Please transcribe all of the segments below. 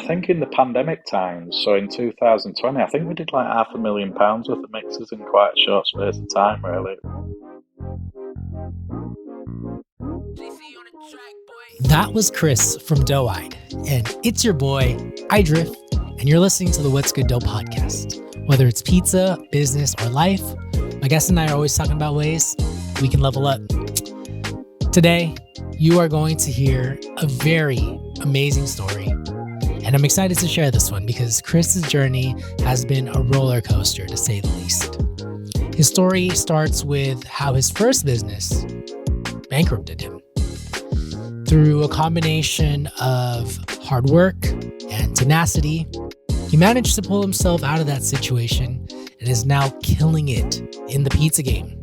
think in the pandemic times, so in 2020, I think we did like £500,000 worth of mixes in quite a short space of time, really. That was Chris from Doe-Eyed, and it's your boy, iDrift, and you're listening to the What's Good Dough podcast. Whether it's pizza, business, or life, my guest and I are always talking about ways we can level up. Today, you are going to hear a very amazing story, and I'm excited to share this one because Chris's journey has been a roller coaster, to say the least. His story starts with how his first business bankrupted him. Through a combination of hard work and tenacity, he managed to pull himself out of that situation and is now killing it in the pizza game.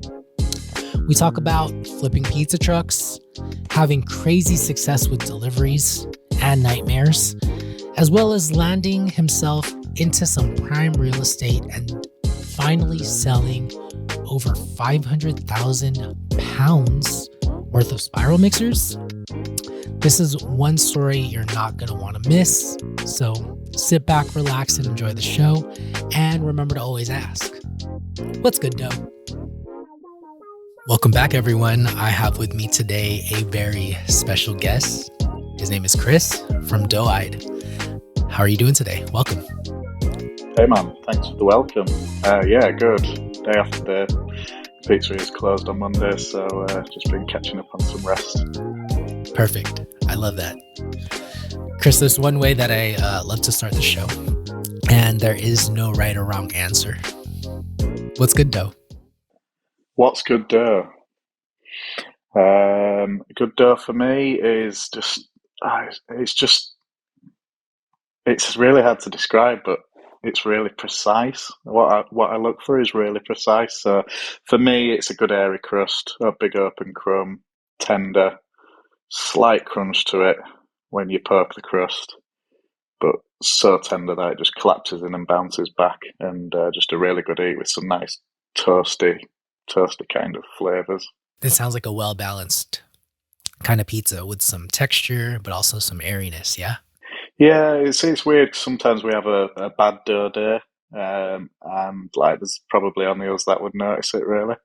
We talk about flipping pizza trucks, having crazy success with deliveries and nightmares, as well as landing himself into some prime real estate and finally selling over 500,000 pounds worth of spiral mixers. This is one story you're not going to want to miss. So sit back, relax, and enjoy the show. And remember to always ask, what's good, dough? Welcome back, everyone. I have with me today a very special guest. His name is Chris from Doe-Eyed. How are you doing today? Welcome. Hey man, thanks for the welcome. Yeah, good. Day after day. Pizzeria is closed on Monday, so just been catching up on some rest. Perfect. I love that. Chris, there's one way that I love to start the show, and there is no right or wrong answer. What's good dough? What's good dough? Good dough for me is just, it's really hard to describe, but it's really precise. What I look for is really precise. So for me, it's a good airy crust, a big open crumb, tender, slight crunch to it when you poke the crust, but so tender that it just collapses in and bounces back, and just a really good eat with some nice toasty kind of flavors. This sounds like a well-balanced kind of pizza with some texture, but also some airiness, yeah? Yeah, it's weird. Sometimes we have a bad dough day, and like there's probably only us that would notice it really.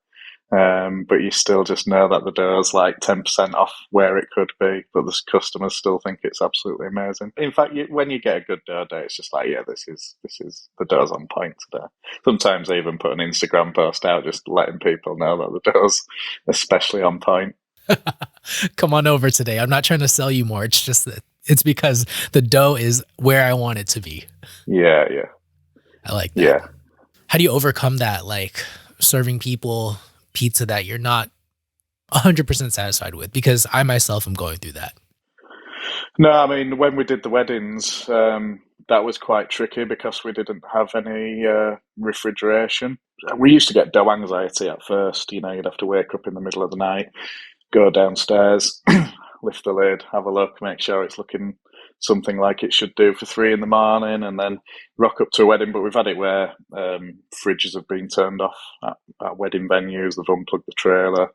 But you still just know that the dough's like 10% off where it could be, but the customers still think it's absolutely amazing. In fact, when you get a good dough day, it's just like, yeah, this is the dough's on point today. Sometimes I even put an Instagram post out just letting people know that the dough's especially on point. Come on over today. I'm not trying to sell you more. It's just that it's because the dough is where I want it to be. Yeah. I like that. Yeah. How do you overcome that? Like serving people pizza that you're not 100% satisfied with? Because I myself am going through that. No, I mean, when we did the weddings, that was quite tricky because we didn't have any refrigeration. We used to get dough anxiety at first. You know, you'd have to wake up in the middle of the night, go downstairs, lift the lid, have a look, make sure it's looking something like it should do for 3 a.m, and then rock up to a wedding. But we've had it where fridges have been turned off at wedding venues. They've unplugged the trailer,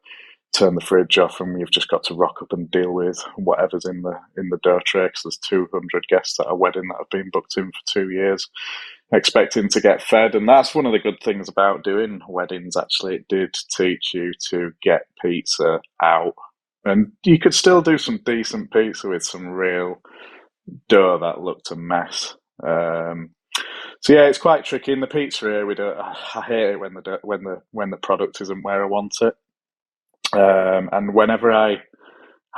turned the fridge off, and you've just got to rock up and deal with whatever's in the dough tray, because there's 200 guests at a wedding that have been booked in for 2 years, expecting to get fed. And that's one of the good things about doing weddings, actually. It did teach you to get pizza out. And you could still do some decent pizza with some real dough that looked a mess. So yeah, it's quite tricky in the pizzeria. I hate it when the product isn't where I want it. And whenever I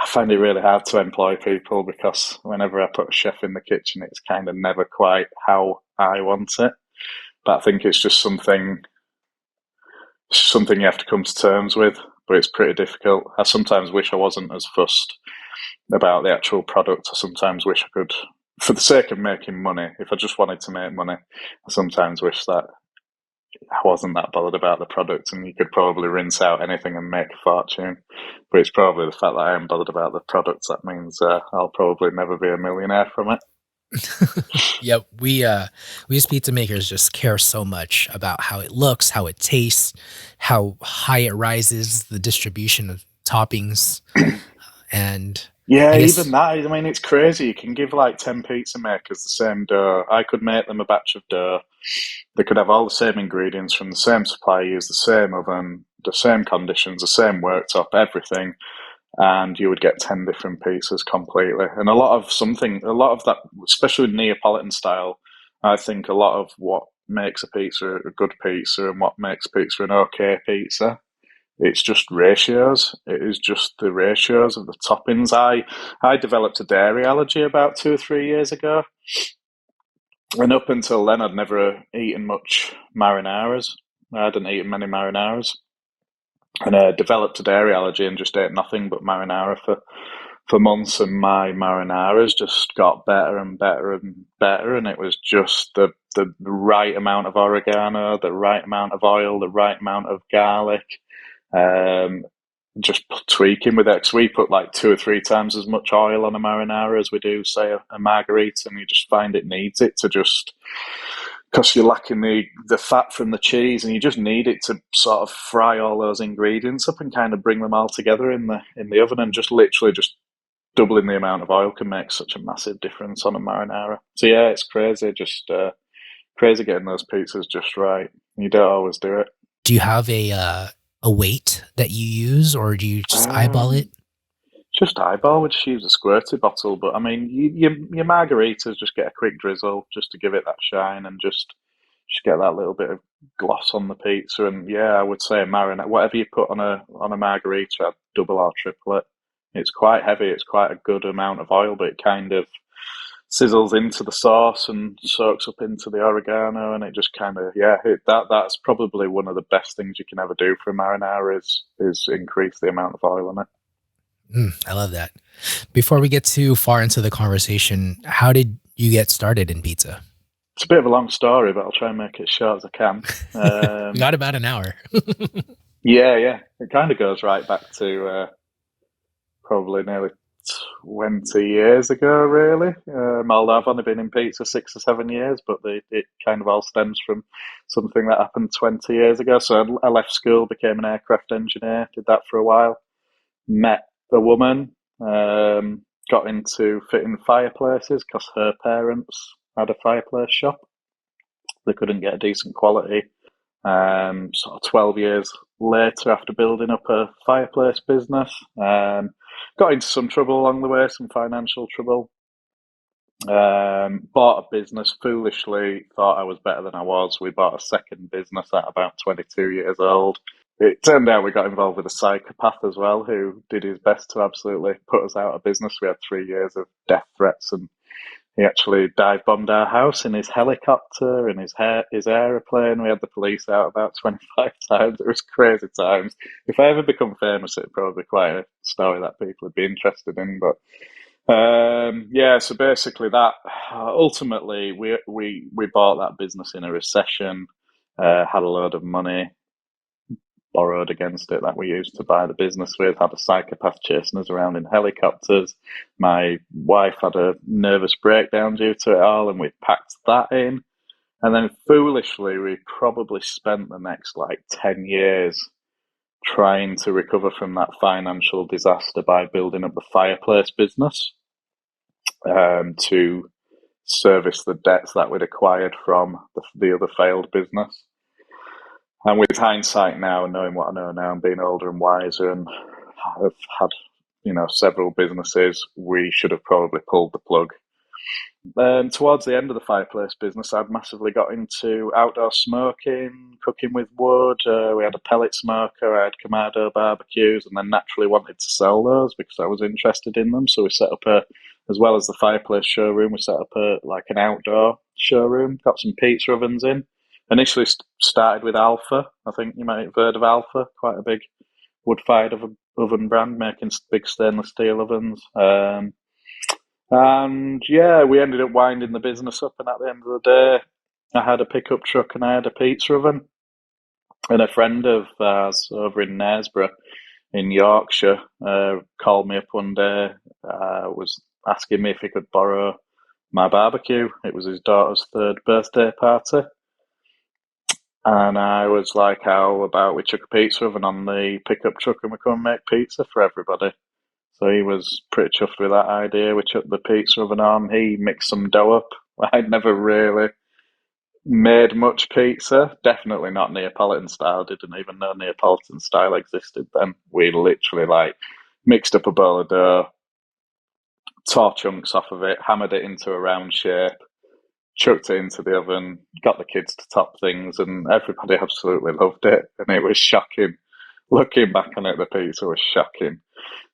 find it really hard to employ people, because whenever I put a chef in the kitchen, it's kind of never quite how I want it. But I think it's just something you have to come to terms with. But it's pretty difficult. I sometimes wish I wasn't as fussed about the actual product. I sometimes wish I could, for the sake of making money, if I just wanted to make money, I sometimes wish that I wasn't that bothered about the product, and you could probably rinse out anything and make a fortune. But it's probably the fact that I am bothered about the product that means I'll probably never be a millionaire from it. Yep, we as pizza makers just care so much about how it looks, how it tastes, how high it rises, the distribution of toppings, And Yeah, I even guess, that. I mean, it's crazy. You can give like 10 pizza makers the same dough. I could make them a batch of dough. They could have all the same ingredients from the same supplier, use the same oven, the same conditions, the same worktop, everything, and you would get 10 different pizzas completely. And a lot of that, especially Neapolitan style, I think a lot of what makes a pizza a good pizza and what makes pizza an okay pizza, it's just ratios. It is just the ratios of the toppings. I developed a dairy allergy about 2 or 3 years ago, and up until then, I'd never eaten much marinaras. I hadn't eaten many marinaras, and I developed a dairy allergy and just ate nothing but marinara for months. And my marinaras just got better and better and better, and it was just the right amount of oregano, the right amount of oil, the right amount of garlic. Um, just tweaking with it, 'cause we put like 2 or 3 times as much oil on a marinara as we do, say, a margarita, and you just find it needs it to just, because you're lacking the fat from the cheese, and you just need it to sort of fry all those ingredients up and kind of bring them all together in the oven, and just literally just doubling the amount of oil can make such a massive difference on a marinara. So yeah, it's crazy, just crazy getting those pizzas just right. You don't always do it. do you have a weight that you use, or do you just eyeball it? Um, Just eyeball. We just use a squirty bottle, but I mean, your margaritas just get a quick drizzle just to give it that shine and just get that little bit of gloss on the pizza. And yeah, I would say a marinade. Whatever you put on a margarita, I'd double or triple it. It's quite heavy. It's quite a good amount of oil, but it kind of sizzles into the sauce and soaks up into the oregano, and it just kind of, yeah. That's probably one of the best things you can ever do for a marinara is increase the amount of oil in it. I love that. Before we get too far into the conversation, how did you get started in pizza? It's a bit of a long story, but I'll try and make it as short as I can. We got about an hour. Yeah, yeah. It kind of goes right back to probably nearly 20 years ago, really. Although I've only been in pizza 6 or 7 years, but it kind of all stems from something that happened 20 years ago. So I left school, became an aircraft engineer, did that for a while, met a woman, got into fitting fireplaces because her parents had a fireplace shop. They couldn't get a decent quality. Sort of 12 years later, after building up a fireplace business, got into some trouble along the way, some financial trouble. Bought a business foolishly, thought I was better than I was. We bought a second business at about 22 years old. It turned out we got involved with a psychopath as well, who did his best to absolutely put us out of business. We had 3 years of death threats, and he actually dive bombed our house in his helicopter and his aeroplane. We had the police out about 25 times. It was crazy times. If I ever become famous, it'd probably be quite a story that people would be interested in. But yeah, so basically that ultimately we bought that business in a recession, had a load of money borrowed against it that we used to buy the business with, had a psychopath chasing us around in helicopters. My wife had a nervous breakdown due to it all, and we packed that in. And then foolishly, we probably spent the next like 10 years trying to recover from that financial disaster by building up the fireplace business, to service the debts that we'd acquired from the other failed business. And with hindsight now, knowing what I know now, and being older and wiser, and have had, several businesses, we should have probably pulled the plug. Towards the end of the fireplace business, I'd massively got into outdoor smoking, cooking with wood. We had a pellet smoker, I had Kamado barbecues, and then naturally wanted to sell those because I was interested in them. So we set up as well as the fireplace showroom, we set up an outdoor showroom, got some pizza ovens in. Initially started with Alpha. I think you might have heard of Alpha, quite a big wood-fired oven brand making big stainless steel ovens. And yeah, we ended up winding the business up, and at the end of the day, I had a pickup truck and I had a pizza oven. And a friend of ours over in Knaresborough in Yorkshire called me up one day, was asking me if he could borrow my barbecue. It was his daughter's third birthday party. And I was like, how about we chuck a pizza oven on the pickup truck and we come and make pizza for everybody? So he was pretty chuffed with that idea. We chucked the pizza oven on. He mixed some dough up. I'd never really made much pizza. Definitely not Neapolitan style. Didn't even know Neapolitan style existed then. We literally like mixed up a bowl of dough, tore chunks off of it, hammered it into a round shape, chucked it into the oven, got the kids to top things, and everybody absolutely loved it. And it was shocking. Looking back on it, the pizza was shocking.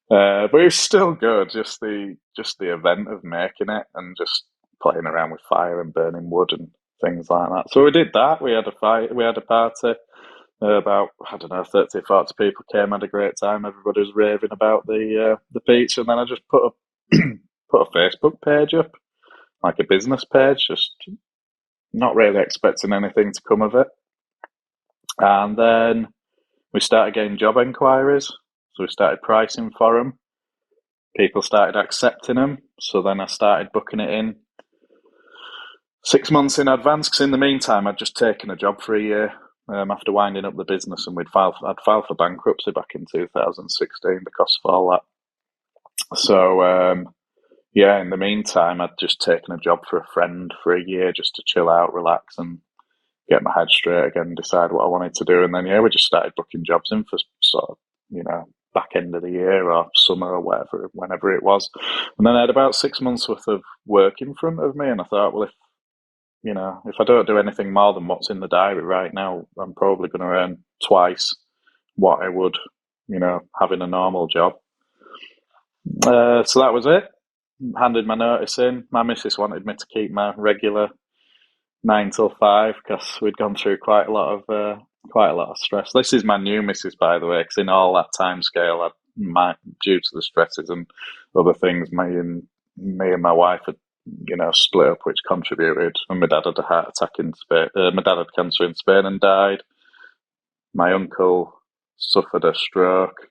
But it was still good. Just the event of making it and just playing around with fire and burning wood and things like that. So we did that. We had a fight. We had a party. About I don't know, 30, 40 people came. Had a great time. Everybody was raving about the pizza, and then I just put a put a Facebook page up, like a business page, just not really expecting anything to come of it. And then we started getting job enquiries. So we started pricing for them. People started accepting them. So then I started booking it in 6 months in advance. Because in the meantime, I'd just taken a job for a year after winding up the business, and I'd filed for bankruptcy back in 2016 because of all that. So yeah, in the meantime, I'd just taken a job for a friend for a year just to chill out, relax, and get my head straight again, decide what I wanted to do. And then, yeah, we just started booking jobs in for sort of, back end of the year or summer or whatever, whenever it was. And then I had about 6 months worth of work in front of me. And I thought, well, if I don't do anything more than what's in the diary right now, I'm probably going to earn twice what I would, having a normal job. So that was it. Handed my notice in. My missus wanted me to keep my regular 9 till 5 because we'd gone through quite a lot of stress. This is my new missus, by the way, because in all that time scale, due to the stresses and other things, me and my wife had split up, which contributed. And my dad had a heart attack in Spain. My dad had cancer in Spain and died. My uncle suffered a stroke.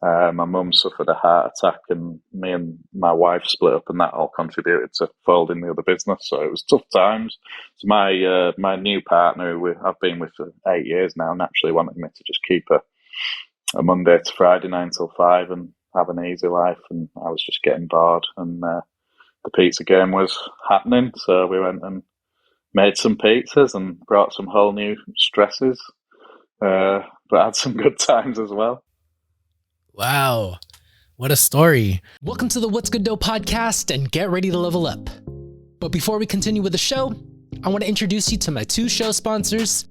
My mum suffered a heart attack, and me and my wife split up, and that all contributed to folding the other business. So it was tough times. So my new partner, who I've been with for 8 years now, naturally wanted me to just keep a Monday to Friday 9 till 5 and have an easy life. And I was just getting bored, and the pizza game was happening. So we went and made some pizzas and brought some whole new stresses, but had some good times as well. Wow. What a story. Welcome to the What's Good Dough podcast, and get ready to level up. But before we continue with the show, I want to introduce you to my two show sponsors,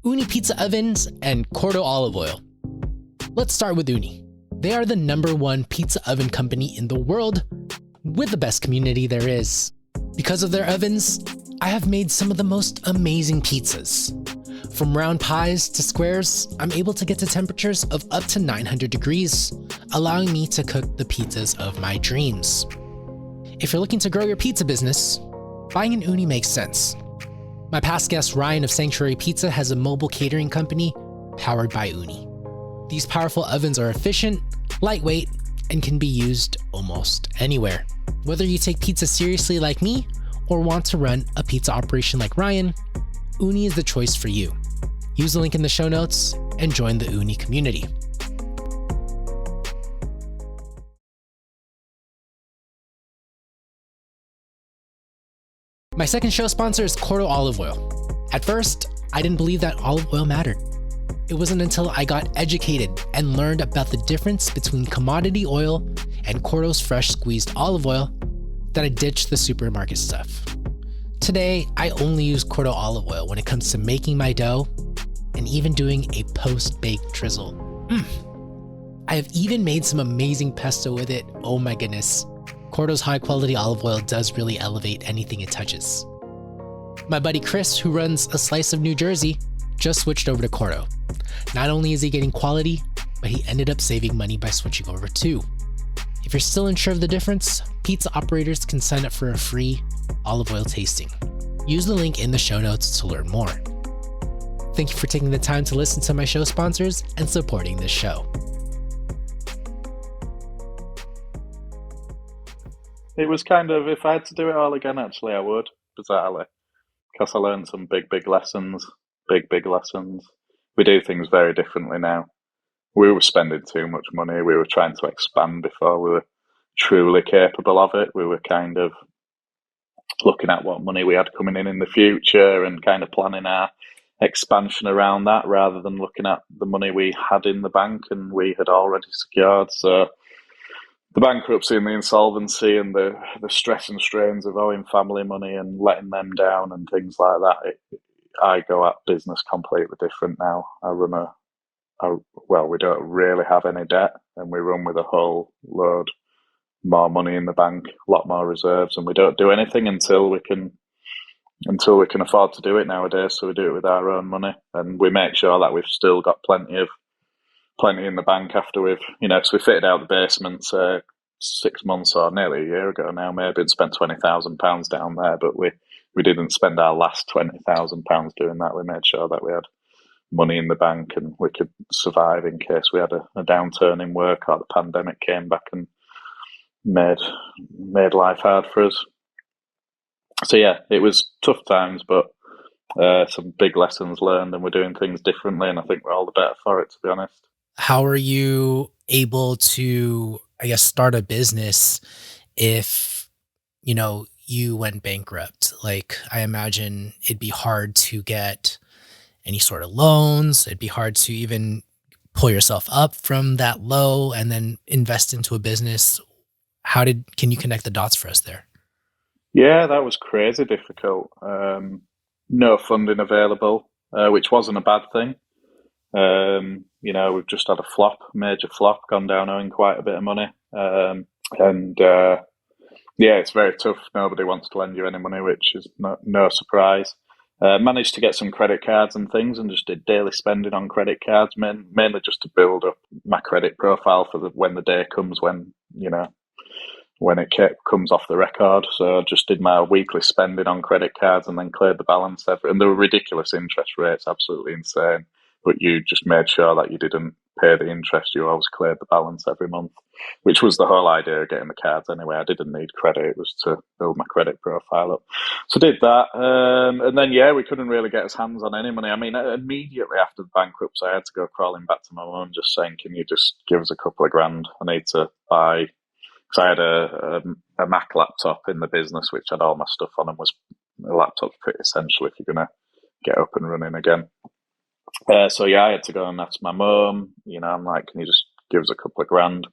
Ooni Pizza Ovens and Corto Olive Oil. Let's start with Ooni. They are the #1 pizza oven company in the world with the best community there is. Because of their ovens, I have made some of the most amazing pizzas. From round pies to squares, I'm able to get to temperatures of up to 900 degrees, allowing me to cook the pizzas of my dreams. If you're looking to grow your pizza business, buying an Ooni makes sense. My past guest Ryan of Sanctuary Pizza has a mobile catering company powered by Ooni. These powerful ovens are efficient, lightweight, and can be used almost anywhere. Whether you take pizza seriously like me or want to run a pizza operation like Ryan, Ooni is the choice for you. Use the link in the show notes and join the Ooni community. My second show sponsor is Corto Olive Oil. At first, I didn't believe that olive oil mattered. It wasn't until I got educated and learned about the difference between commodity oil and Corto's fresh squeezed olive oil that I ditched the supermarket stuff. Today, I only use Corto olive oil when it comes to making my dough and even doing a post-baked drizzle. I have even made some amazing pesto with it. Oh my goodness. Corto's high-quality olive oil does really elevate anything it touches. My buddy Chris, who runs A Slice of New Jersey, just switched over to Corto. Not only is he getting quality, but he ended up saving money by switching over too. If you're still unsure of the difference, pizza operators can sign up for a free olive oil tasting. Use the link in the show notes to learn more. Thank you for taking the time to listen to my show sponsors and supporting this show. It was kind of, if I had to do it all again, actually, I would, bizarrely. Because I learned some big lessons. Big lessons. We do things very differently now. we were spending too much money. We were trying to expand before we were truly capable of it. We were kind of looking at what money we had coming in the future and kind of planning our expansion around that rather than looking at the money we had in the bank and we had already secured. So the bankruptcy and the insolvency and the stress and strains of owing family money and letting them down and things like that, I go at business completely different now. I run well, we don't really have any debt and we run with a whole load more money in the bank, a lot more reserves, and we don't do anything until we can afford to do it nowadays. So we do it with our own money, and we make sure that we've still got plenty in the bank after we've, because we fitted out the basement 6 months or nearly a year ago now, maybe, and spent £20,000 down there, but we didn't spend our last £20,000 doing that. We made sure that we had money in the bank and we could survive in case we had a downturn in work or the pandemic came back and made life hard for us. So yeah, it was tough times, but some big lessons learned, and we're doing things differently, and I think we're all the better for it, to be honest. How are you able to, I guess, start a business if, you went bankrupt? Like, I imagine it'd be hard to get any sort of loans. It'd be hard to even pull yourself up from that low and then invest into a business. Can you connect the dots for us there? Yeah, that was crazy difficult. No funding available, which wasn't a bad thing. We've just had a major flop, gone down owing quite a bit of money. And yeah, it's very tough. Nobody wants to lend you any money, which is no surprise. Managed to get some credit cards and things and just did daily spending on credit cards, mainly just to build up my credit profile for when the day comes when it comes off the record. So I just did my weekly spending on credit cards and then cleared the balance and there were ridiculous interest rates, absolutely insane. But you just made sure that you didn't pay the interest, you always cleared the balance every month, which was the whole idea of getting the cards anyway. I didn't need credit, it was to build my credit profile up. So did that. And then, yeah, we couldn't really get his hands on any money. I mean, immediately after the bankruptcy, I had to go crawling back to my mum just saying, can you just give us a couple of grand? I need to buy, because I had a Mac laptop in the business which had all my stuff on and a laptop's pretty essential if you're going to get up and running again. So yeah, I had to go and ask my mum, I'm like, can you just give us a couple of grand?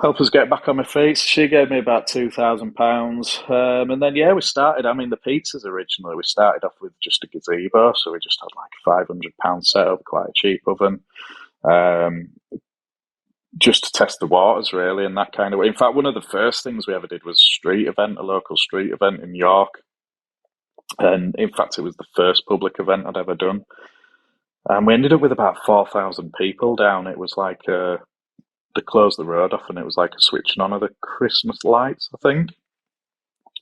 Help us get back on my feet. She gave me about £2,000. And then, yeah, we started. I mean, the pizzas originally, we started off with just a gazebo. So we just had like £500 set up, quite a cheap oven. Just to test the waters, really, and that kind of way. In fact, one of the first things we ever did was a local street event in York. And in fact, it was the first public event I'd ever done. And we ended up with about 4,000 people down. It was like they closed the road off and it was like a switching on of the Christmas lights, I think.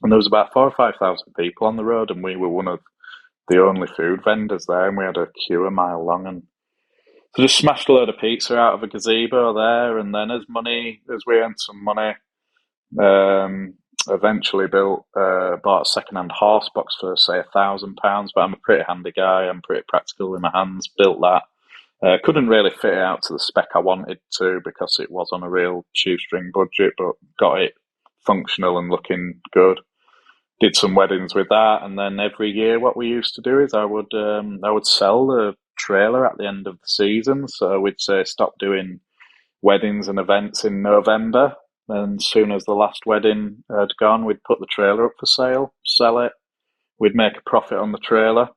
And there was about 4,000 or 5,000 people on the road, and we were one of the only food vendors there, and we had a queue a mile long. And so just smashed a load of pizza out of a gazebo there, and then as we earned some money, eventually bought a second-hand horse box for, say, £1,000. But I'm a pretty handy guy. I'm pretty practical with my hands. Built that. Couldn't really fit it out to the spec I wanted to because it was on a real shoestring budget, but got it functional and looking good. Did some weddings with that, and then every year what we used to do is I would sell the trailer at the end of the season. So we'd say stop doing weddings and events in November, and as soon as the last wedding had gone, we'd put the trailer up for sale, sell it. We'd make a profit on the trailer,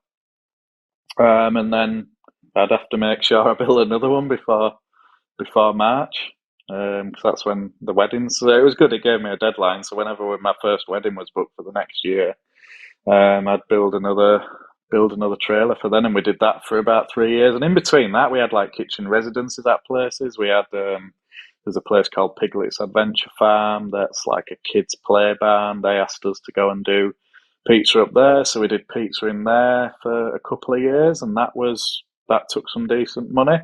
and then I'd have to make sure I build another one before March, because that's when the weddings. So it was good. It gave me a deadline. So whenever my first wedding was booked for the next year, I'd build another trailer for then, and we did that for about 3 years. And in between that, we had like kitchen residences at places. We had there's a place called Piglet's Adventure Farm that's like a kids' play barn. They asked us to go and do pizza up there, so we did pizza in there for a couple of years, and that took some decent money.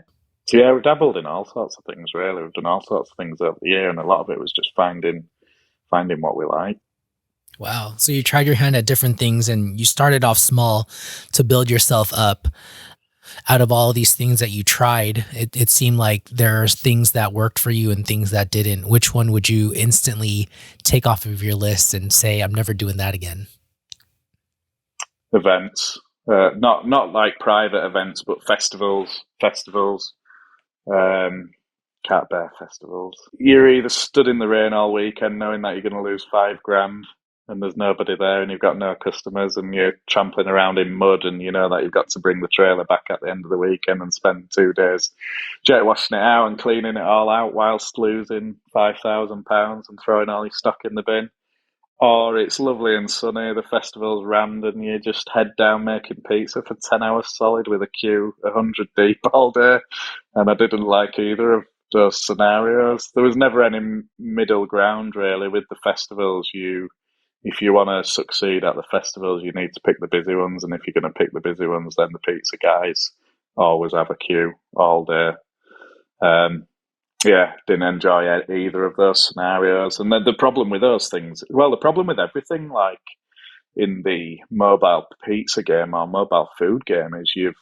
So yeah, we dabbled in all sorts of things, really. We've done all sorts of things over the year, and a lot of it was just finding what we like. Wow. So you tried your hand at different things and you started off small to build yourself up. out of all of these things that you tried, it seemed like there's things that worked for you and things that didn't. Which one would you instantly take off of your list and say, I'm never doing that again? Events, not like private events, but festivals. Um, can't bear festivals. You're either stood in the rain all weekend knowing that you're going to lose 5 grand and there's nobody there and you've got no customers and you're trampling around in mud and you know that you've got to bring the trailer back at the end of the weekend and spend 2 days jet washing it out and cleaning it all out whilst losing £5,000 and throwing all your stock in the bin. Or it's lovely and sunny, the festival's rammed, and you just head down making pizza for 10 hours solid with a queue 100 deep all day. And I didn't like either of those scenarios. There was never any middle ground, really, with the festivals. If you want to succeed at the festivals, you need to pick the busy ones. And if you're going to pick the busy ones, then the pizza guys always have a queue all day. Um, yeah, didn't enjoy either of those scenarios. And then the problem with those things, well, the problem with everything, like in the mobile pizza game or mobile food game, is you've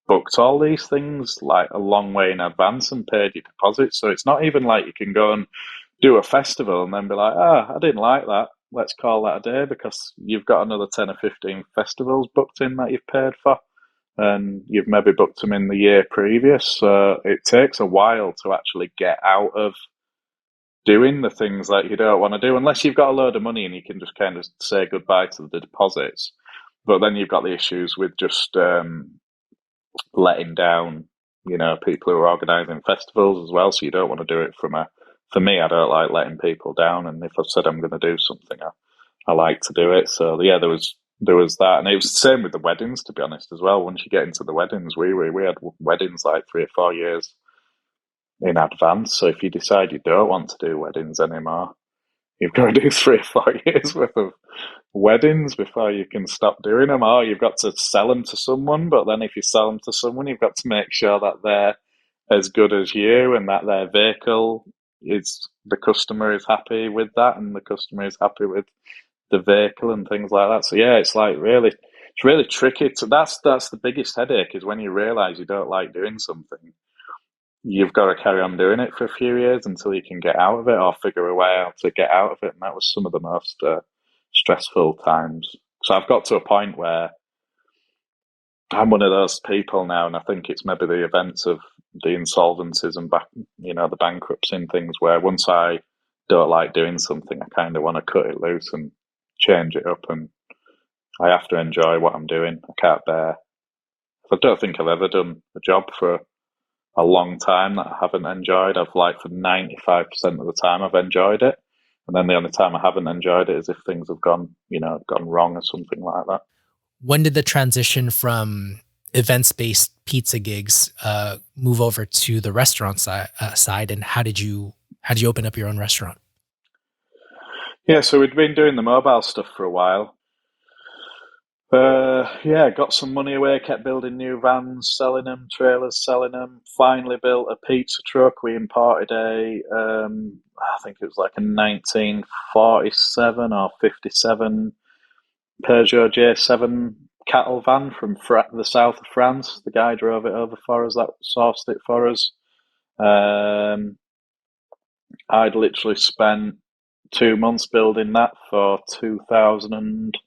booked all these things like a long way in advance and paid your deposit. So it's not even like you can go and do a festival and then be like, I didn't like that. Let's call that a day, because you've got another 10 or 15 festivals booked in that you've paid for and you've maybe booked them in the year previous. So it takes a while to actually get out of doing the things that you don't want to do, unless you've got a load of money and you can just kind of say goodbye to the deposits. But then you've got the issues with just letting down, people who are organising festivals as well. So you don't want to do it for me, I don't like letting people down. And if I've said I'm going to do something, I like to do it. So yeah, there was that, and it was the same with the weddings, to be honest, as well. Once you get into the weddings, we had weddings like 3 or 4 years in advance. So if you decide you don't want to do weddings anymore, you've got to do 3 or 4 years worth of weddings before you can stop doing them. Or you've got to sell them to someone, but then if you sell them to someone, you've got to make sure that they're as good as you and that their vehicle is, the customer is happy with that and the customer is happy with the vehicle and things like that. So yeah, it's really tricky. That's the biggest headache, is when you realise you don't like doing something, you've got to carry on doing it for a few years until you can get out of it or figure a way out to get out of it. And that was some of the most stressful times. So I've got to a point where I'm one of those people now, and I think it's maybe the events of the insolvencies and the bankruptcy and things, where once I don't like doing something, I kind of want to cut it loose and change it up, and I have to enjoy what I'm doing. I can't bear. I don't think I've ever done a job for a long time that I haven't enjoyed. I've like for 95% of the time I've enjoyed it. And then the only time I haven't enjoyed it is if things have gone wrong or something like that. When did the transition from events-based pizza gigs move over to the restaurant side, and how did you open up your own restaurant? Yeah, so we'd been doing the mobile stuff for a while. Got some money away, kept building new vans, selling them, trailers, selling them. Finally built a pizza truck. We imported I think it was like a 1947 or 57 Peugeot J7 cattle van from the south of France. The guy drove it over for us, that sourced it for us. I'd literally spent 2 months building that for 2000.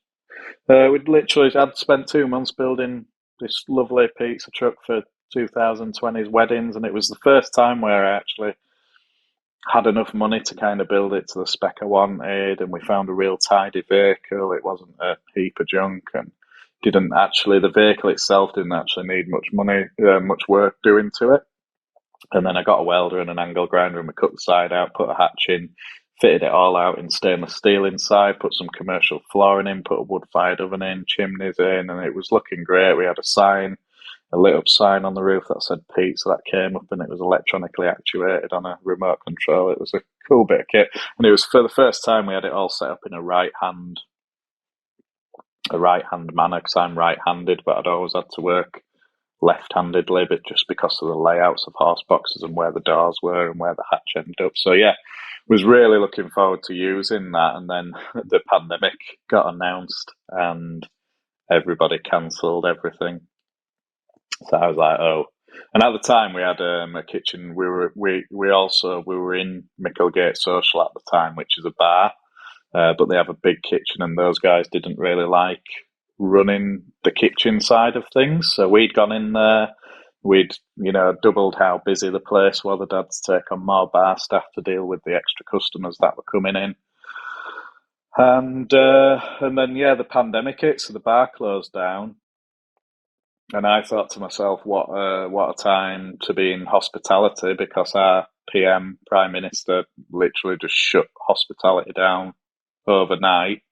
I'd spent 2 months building this lovely pizza truck for 2020's weddings, and it was the first time where I actually had enough money to kind of build it to the spec I wanted, and we found a real tidy vehicle. It wasn't a heap of junk, and the vehicle itself didn't actually need much work doing to it. And then I got a welder and an angle grinder, and we cut the side out, put a hatch in, fitted it all out in stainless steel inside, put some commercial flooring in, put a wood-fired oven in, chimneys in, and it was looking great. We had a lit-up sign on the roof that said pizza that came up, and it was electronically actuated on a remote control. It was a cool bit of kit, and it was for the first time we had it all set up in a right-hand manner, because I'm right-handed, but I'd always had to work left-handedly, but just because of the layouts of horse boxes and where the doors were and where the hatch ended up. So yeah, was really looking forward to using that. And then the pandemic got announced and everybody cancelled everything. So I was like, oh. And at the time, we had a kitchen. We were in Micklegate Social at the time, which is a bar, but they have a big kitchen, and those guys didn't really like running the kitchen side of things. So we'd gone in there. We'd, doubled how busy the place was. They'd had to take on more bar staff to deal with the extra customers that were coming in. And then, yeah, the pandemic hit, so the bar closed down. And I thought to myself, what a time to be in hospitality, because our PM, Prime Minister, literally just shut hospitality down overnight.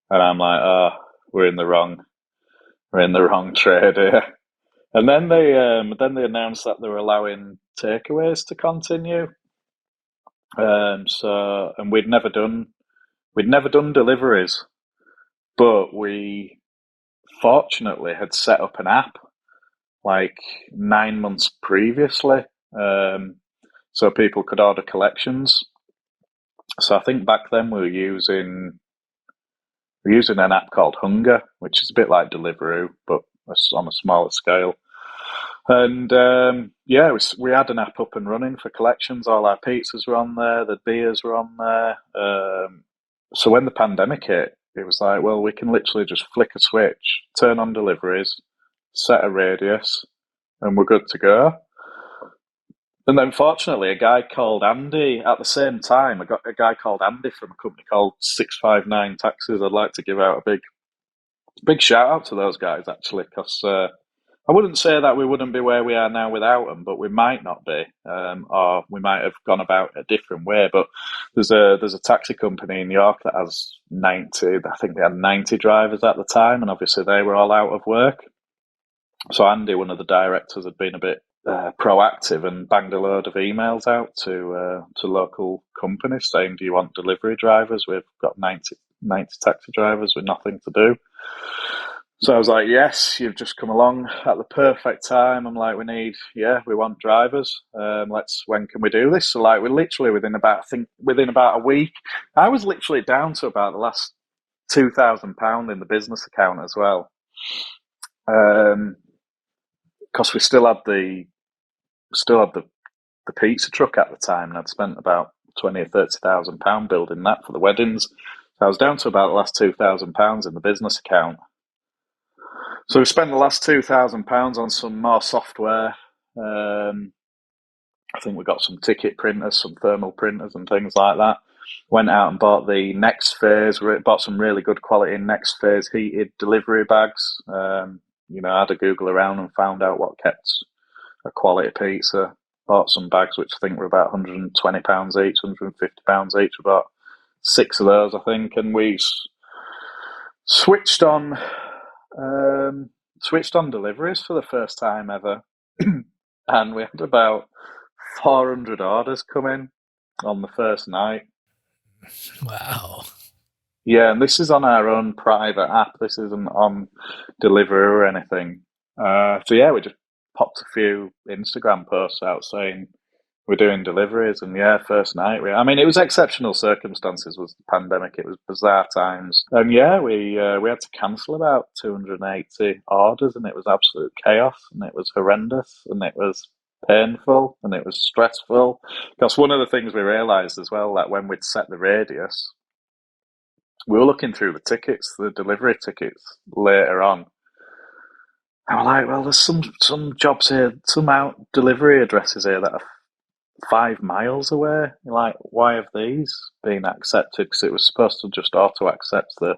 And I'm like, oh, we're in the wrong trade here. And then they announced that they were allowing takeaways to continue. And we'd never done deliveries, but we fortunately had set up an app like 9 months previously, so people could order collections. So I think back then we were using an app called Hunger, which is a bit like Deliveroo, but on a smaller scale. And yeah, we had an app up and running for collections. All our pizzas were on there, the beers were on there. So when the pandemic hit, it was like, well, we can literally just flick a switch, turn on deliveries, set a radius, and we're good to go. And then, fortunately, a guy called Andy at the same time. I got a guy called Andy from a company called 659 Taxis. I'd like to give out a big shout out to those guys, actually, because I wouldn't say that we wouldn't be where we are now without them, but we might not be, or we might have gone about a different way. But there's a taxi company in York that has 90. I think they had 90 drivers at the time, and obviously they were all out of work. So Andy, one of the directors, had been a bit proactive and banged a load of emails out to local companies saying, "Do you want delivery drivers? We've got 90 taxi drivers with nothing to do." So I was like, "Yes, you've just come along at the perfect time." I'm like, we want drivers. When can we do this? So like, we're literally within about a week. I was literally down to about the last £2,000 in the business account as well. Because we still had the pizza truck at the time, and I'd spent about 20 or 30,000 pound building that for the weddings. So I was down to about the last £2,000 in the business account. So we spent the last £2,000 on some more software. I think we got some ticket printers, some thermal printers, and things like that. Went out and bought the next phase. Bought some really good quality next phase heated delivery bags. I had a Google around and found out what kept a quality pizza. Bought some bags which I think were about £120 each, £150 each. We bought 6 of those, I think, and we switched on deliveries for the first time ever, and we had about 400 orders come in on the first night. Wow. Yeah, and this is on our own private app. This isn't on Deliveroo or anything. So yeah, we just popped a few Instagram posts out saying we're doing deliveries, and yeah, first night. It was exceptional circumstances. Was the pandemic? It was bizarre times, and yeah, we had to cancel about 280 orders, and it was absolute chaos, and it was horrendous, and it was painful, and it was stressful. Because one of the things we realised as well, that when we'd set the radius, we were looking through the delivery tickets later on. And we're like, well, there's some jobs here, some out delivery addresses here that are 5 miles away. You're like, why have these been accepted? Because it was supposed to just auto accept the,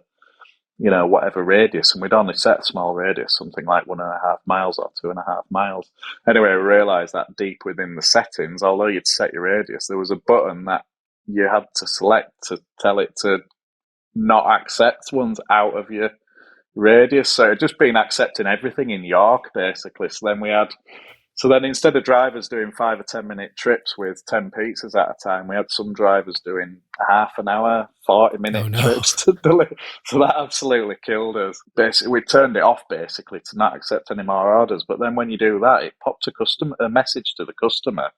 whatever radius, and we'd only set a small radius, something like 1.5 miles or 2.5 miles. Anyway, we realised that deep within the settings, although you'd set your radius, there was a button that you had to select to tell it to not accept ones out of your radius. So it'd just been accepting everything in York, basically. So then instead of drivers doing 5 or 10 minute trips with 10 pizzas at a time, we had some drivers doing half an hour, 40-minute Oh no. trips to deliver. So that absolutely killed us. Basically, we turned it off basically to not accept any more orders. But then when you do that, it pops a message to the customer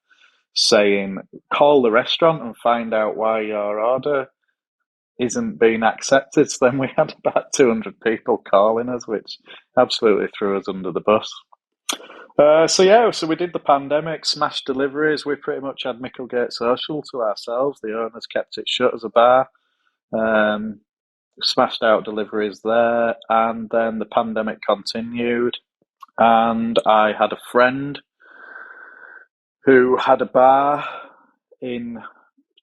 saying, call the restaurant and find out why your order isn't being accepted. So then we had about 200 people calling us, which absolutely threw us under the bus. So we did the pandemic, smashed deliveries. We pretty much had Micklegate Social to ourselves. The owners kept it shut as a bar. Um, Smashed out deliveries there, and then the pandemic continued. And I had a friend who had a bar in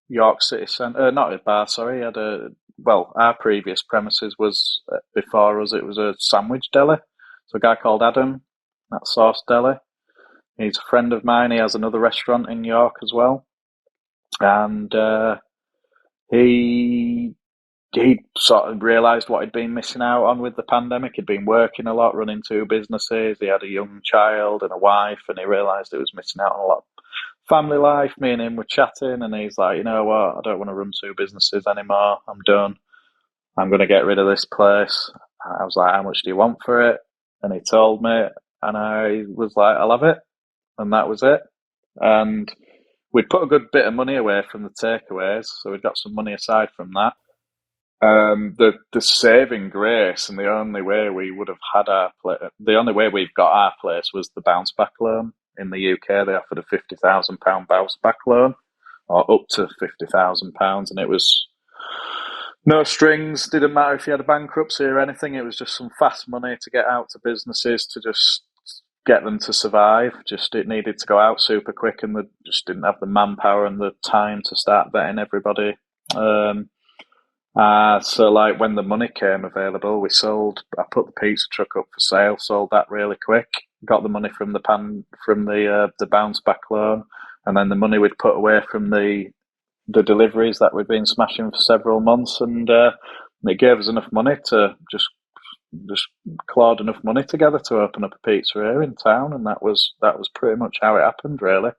York City Centre. Not a bar, sorry. He had our previous premises was before us. It was a sandwich deli. So a guy called Adam, that Sauce Deli. He's a friend of mine. He has another restaurant in York as well, and he he sort of realised what he'd been missing out on with the pandemic. He'd been working a lot, running two businesses. He had a young child and a wife, and he realised he was missing out on a lot of family life. Me and him were chatting, and he's like, you know what? I don't want to run two businesses anymore. I'm done. I'm going to get rid of this place. And I was like, how much do you want for it? And he told me, and I was like, I'll have it. And that was it. And we'd put a good bit of money away from the takeaways, so we'd got some money aside from that. The saving grace, and the only way we would have had the only way we've got our place was the bounce back loan. In the UK, they offered a £50,000 bounce back loan, or up to £50,000, and it was no strings. Didn't matter if you had a bankruptcy or anything. It was just some fast money to get out to businesses to just get them to survive. Just it needed to go out super quick, and they just didn't have the manpower and the time to start vetting everybody. So like when the money came available, I put the pizza truck up for sale, sold that really quick, got the money from the bounce back loan, and then the money we'd put away from the deliveries that we'd been smashing for several months, and it gave us enough money to just clawed enough money together to open up a pizzeria in town, and that was pretty much how it happened, really.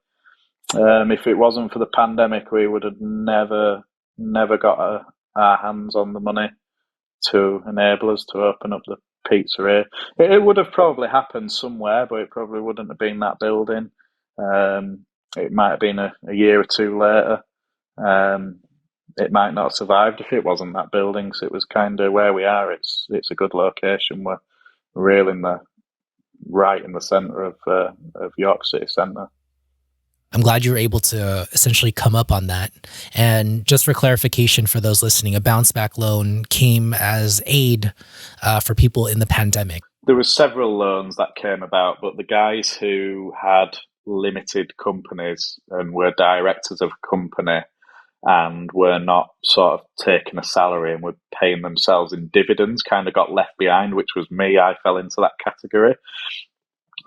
If it wasn't for the pandemic, we would have never got our hands on the money to enable us to open up the pizzeria. It would have probably happened somewhere, but it probably wouldn't have been that building. It might have been a year or two later. It might not have survived if it wasn't that building. So it was kind of where we are. It's a good location. We're really right in the centre of York City Centre. I'm glad you were able to essentially come up on that. And just for clarification for those listening, a bounce back loan came as aid for people in the pandemic. There were several loans that came about, but the guys who had limited companies and were directors of a company and were not sort of taking a salary and were paying themselves in dividends kind of got left behind, which was me. I fell into that category.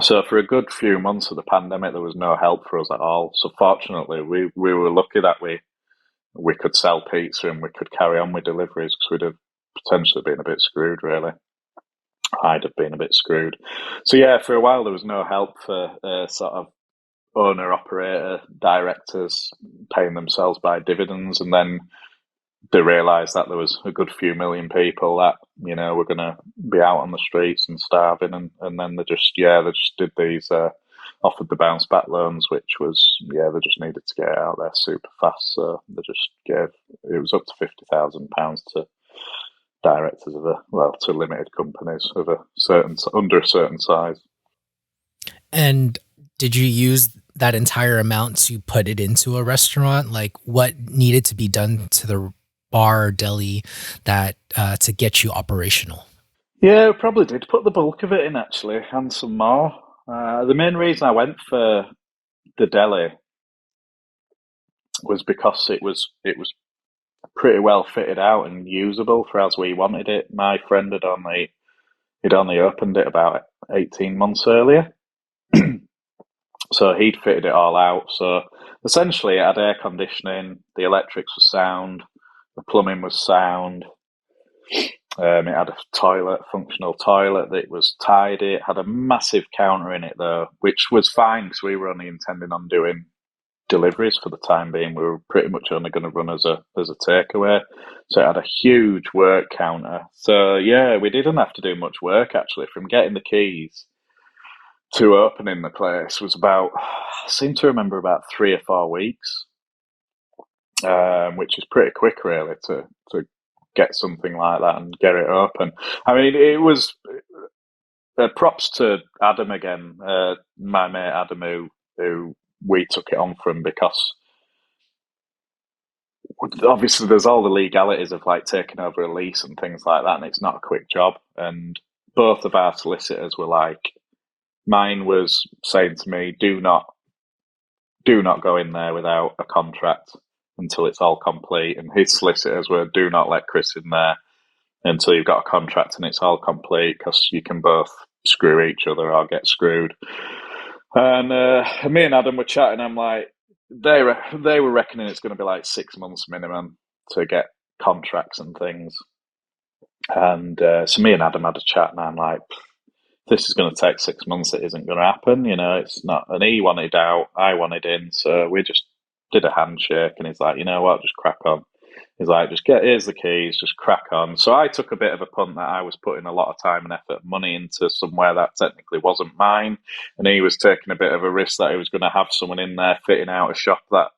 So for a good few months of the pandemic, there was no help for us at all. So fortunately, we were lucky that we could sell pizza and we could carry on with deliveries, because we'd have potentially been a bit screwed, really. I'd have been a bit screwed. So yeah, for a while there was no help for sort of owner, operator, directors paying themselves by dividends, and then they realised that there was a good few million people that were going to be out on the streets and starving, and then they just did these offered the bounce back loans, which was they just needed to get it out there super fast, so they just gave it was up to £50,000 to directors to limited companies of under a certain size. And did you use that entire amount to put it into a restaurant? Like, what needed to be done to the bar or deli that to get you operational? Yeah, we probably did put the bulk of it in, actually, and some more. The main reason I went for the deli was because it was pretty well fitted out and usable for as we wanted it. My friend he'd only opened it about 18 months earlier. So he'd fitted it all out. So essentially it had air conditioning, the electrics were sound, the plumbing was sound. It had a functional toilet that was tidy. It had a massive counter in it though, which was fine because we were only intending on doing deliveries for the time being. We were pretty much only going to run as a takeaway. So it had a huge work counter. So yeah, we didn't have to do much work actually. From getting the keys to opening the place was about, I seem to remember, about 3 or 4 weeks, which is pretty quick really to get something like that and get it open. I mean, props to Adam again, my mate Adam, who we took it on from, because obviously there's all the legalities of like taking over a lease and things like that, and it's not a quick job. And both of our solicitors were like, mine was saying to me, do not go in there without a contract until it's all complete. And his solicitors were, do not let Chris in there until you've got a contract and it's all complete, because you can both screw each other or get screwed. And me and Adam were chatting. I'm like, they were reckoning it's going to be like 6 months minimum to get contracts and things. And so me and Adam had a chat, and I'm like, this is going to take 6 months. It isn't going to happen. It's not. And he wanted out, I wanted in. So we just did a handshake, and he's like, you know what, just crack on. He's like, here's the keys, just crack on. So I took a bit of a punt that I was putting a lot of time and effort and money into somewhere that technically wasn't mine. And he was taking a bit of a risk that he was going to have someone in there fitting out a shop that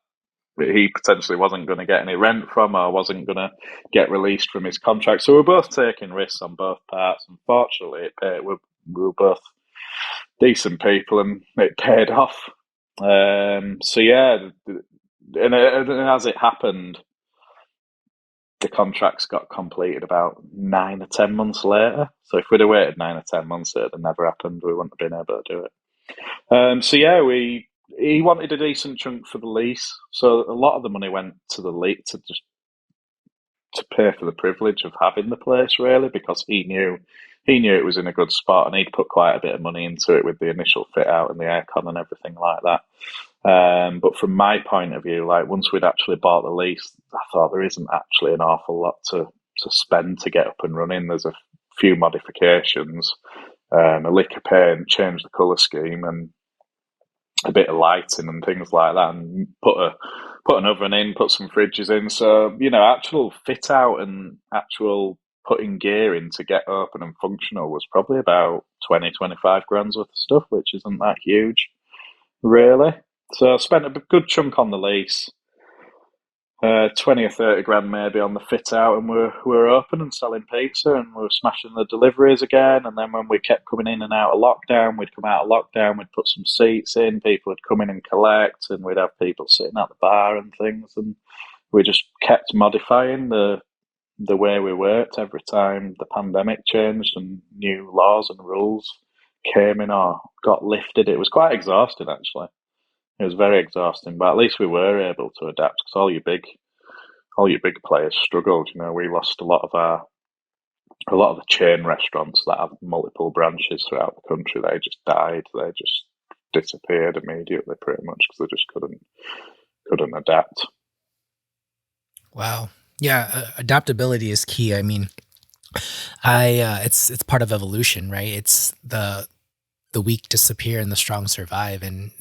he potentially wasn't going to get any rent from, or wasn't going to get released from his contract. So we're both taking risks on both parts. And fortunately, it paid. We were both decent people, and it paid off. So yeah, and as it happened, the contracts got completed about 9 or 10 months later. So if we'd have waited 9 or 10 months, it'd have never happened. We wouldn't have been able to do it. So yeah, he wanted a decent chunk for the lease. So a lot of the money went to the lease to pay for the privilege of having the place, really, because he knew it was in a good spot, and he'd put quite a bit of money into it with the initial fit out and the aircon and everything like that. But from my point of view, like once we'd actually bought the lease, I thought there isn't actually an awful lot to spend to get up and running. There's a few modifications, a lick of paint, change the colour scheme, and a bit of lighting and things like that, and put an oven in, put some fridges in. So actual fit out and actual putting gear in to get open and functional was probably about 20-25 grand's worth of stuff, which isn't that huge, really. So I spent a good chunk on the lease, 20 or 30 grand maybe on the fit out, and we're open and selling pizza, and we were smashing the deliveries again. And then when we kept coming in and out of lockdown, we'd come out of lockdown, we'd put some seats in, people would come in and collect, and we'd have people sitting at the bar and things. And we just kept modifying the way we worked every time the pandemic changed and new laws and rules came in or got lifted. It was quite exhausting, actually. It was very exhausting, but at least we were able to adapt, because all your big players struggled. We lost a lot of the chain restaurants that have multiple branches throughout the country. They just died. They just disappeared immediately, pretty much, because they just couldn't adapt. Wow. Yeah, adaptability is key. I mean, it's part of evolution, right? It's the weak disappear and the strong survive, and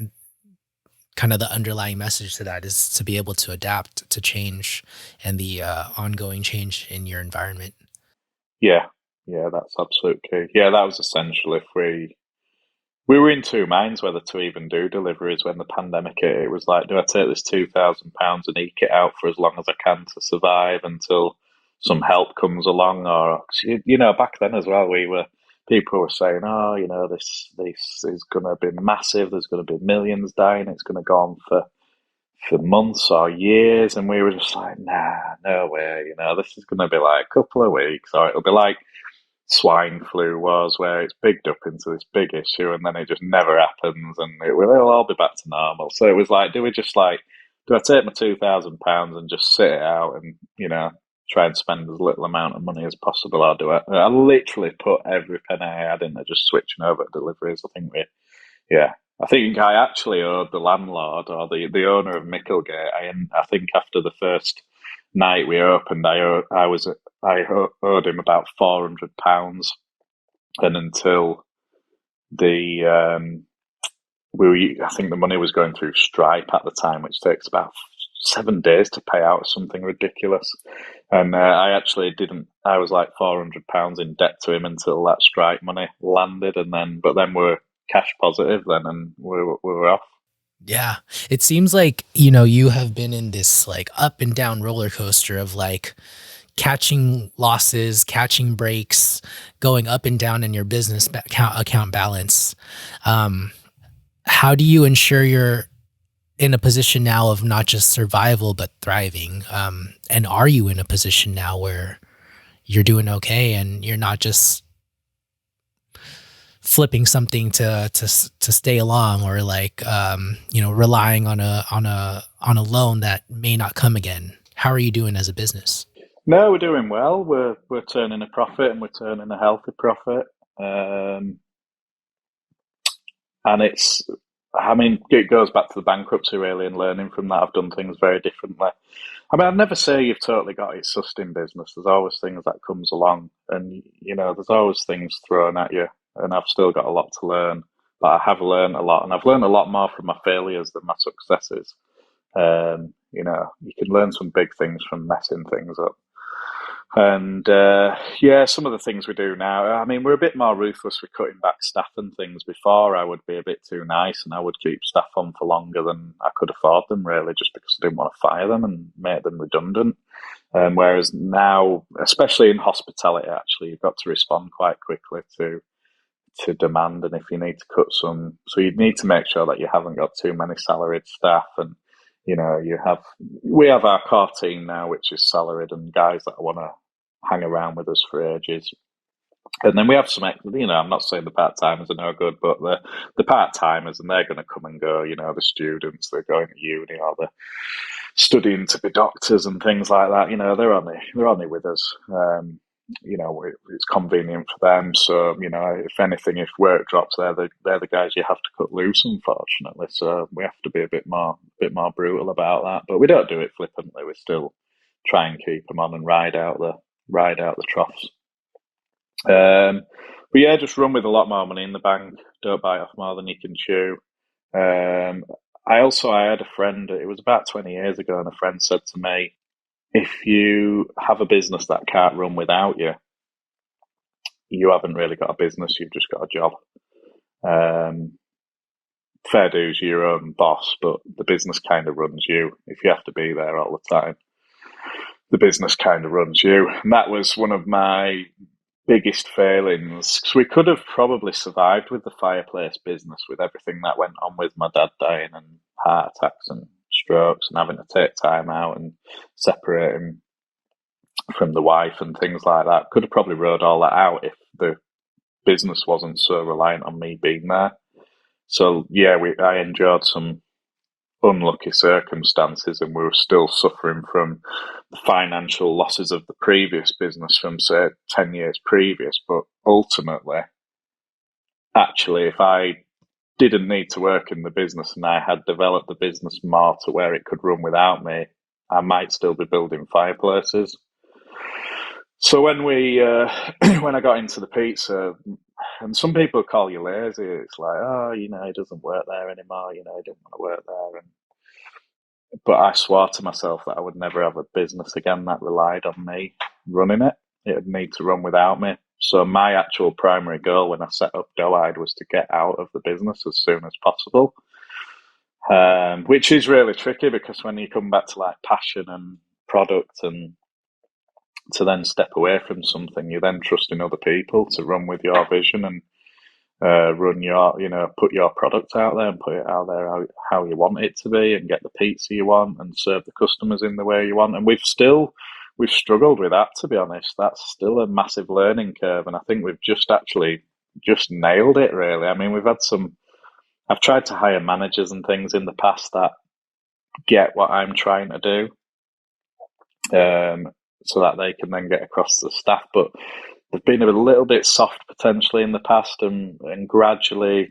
kind of the underlying message to that is to be able to adapt to change and the ongoing change in your environment. Yeah, yeah, that's absolute key. Yeah, that was essential. If we were in two minds whether to even do deliveries when the pandemic hit. It was like, do I take this £2,000 and eke it out for as long as I can to survive until some help comes along? Or back then as well, people were saying, oh, this is going to be massive. There's going to be millions dying. It's going to go on for months or years, and we were just like, nah, no way. This is going to be like a couple of weeks, or it'll be like swine flu was, where it's bigged up into this big issue, and then it just never happens, and it'll all be back to normal. So it was like, do I take my £2,000 and just sit it out and try and spend as little amount of money as possible, or do I literally put every penny I had into just switching over to deliveries? I think I actually owed the landlord, or the owner of Micklegate. I think after the first night we opened, I owed him about £400, and until I think the money was going through Stripe at the time, which takes about 7 days to pay out, something ridiculous. And I actually didn't. I was like £400 in debt to him until that Stripe money landed, but then we're cash positive then, and we were off. Yeah. It seems like, you have been in this like up and down roller coaster of like catching losses, catching breaks, going up and down in your business account balance. Um, how do you ensure you're in a position now of not just survival but thriving? And are you in a position now where you're doing okay and you're not just flipping something to stay along, or like relying on a loan that may not come again? How are you doing as a business? No, we're doing well. We're turning a profit, and we're turning a healthy profit. Um, and I mean, it goes back to the bankruptcy really, and learning from that. I've done things very differently. I mean, I'd never say you've totally got it sussed in business. There's always things that comes along, and there's always things thrown at you. And I've still got a lot to learn, but I have learned a lot, and I've learned a lot more from my failures than my successes. You can learn some big things from messing things up. And yeah, some of the things we do now, I mean, we're a bit more ruthless with cutting back staff and things. Before, I would be a bit too nice and I would keep staff on for longer than I could afford them, really, just because I didn't want to fire them and make them redundant. Whereas now, especially in hospitality, actually, you've got to respond quite quickly to demand, and if you need to cut some, so you need to make sure that you haven't got too many salaried staff, and we have our core team now, which is salaried and guys that want to hang around with us for ages. And then we have some, I'm not saying the part timers are no good, but the part timers, and they're going to come and go. The students, they're going to uni or they're studying to be doctors and things like that. They're only with us. It's convenient for them. So if anything, if work drops, they're the guys you have to cut loose. Unfortunately, so we have to be a bit more brutal about that. But we don't do it flippantly. We still try and keep them on and ride out the troughs. But yeah, just run with a lot more money in the bank. Don't bite off more than you can chew. Um, I had a friend. It was about 20 years ago, and a friend said to me, "If you have a business that can't run without you, you haven't really got a business. You've just got a job. Um, Fair dues, you're your own boss, but the business kind of runs you. If you have to be there all the time, the business kind of runs you." And that was one of my biggest failings, because we could have probably survived with the fireplace business with everything that went on with my dad dying and heart attacks and strokes and having to take time out and separating from the wife and things like that. Could have probably rode all that out if the business wasn't so reliant on me being there. So yeah, I endured some unlucky circumstances, and we were still suffering from the financial losses of the previous business from, say, 10 years previous. But ultimately, actually, if I didn't need to work in the business and I had developed the business more to where it could run without me, I might still be building fireplaces. So when we when I got into the pizza, and some people call you lazy, it's like, oh, he doesn't work there anymore. He didn't want to work there. But I swore to myself that I would never have a business again that relied on me running it. It would need to run without me. So my actual primary goal when I set up Doe-Eyed was to get out of the business as soon as possible, which is really tricky, because when you come back to like passion and product, and to then step away from something, you then trust in other people to run with your vision and run put your product out there and put it out there how you want it to be, and get the pizza you want and serve the customers in the way you want. And we've struggled with that, to be honest. That's still a massive learning curve, and I think we've just nailed it, really. I mean, I've tried to hire managers and things in the past that get what I'm trying to do, so that they can then get across to the staff, but they've been a little bit soft potentially in the past, and gradually,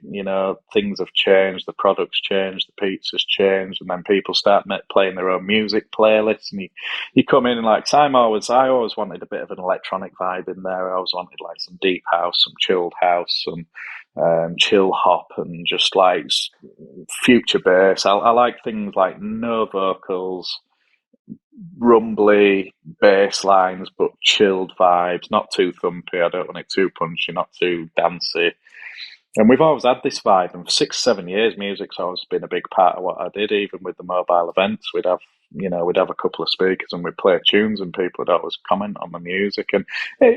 things have changed. The product's changed, the pizza's changed, and then people start playing their own music playlists. And you come in and like, I always wanted a bit of an electronic vibe in there. I always wanted like some deep house, some chilled house, some chill hop, and just like future bass. I like things like no vocals, rumbly bass lines, but chilled vibes, not too thumpy. I don't want it too punchy, not too dancey. And we've always had this vibe. And for 6, 7 years, music's always been a big part of what I did. Even with the mobile events, we'd have we'd have a couple of speakers and we'd play tunes and people would always comment on the music. And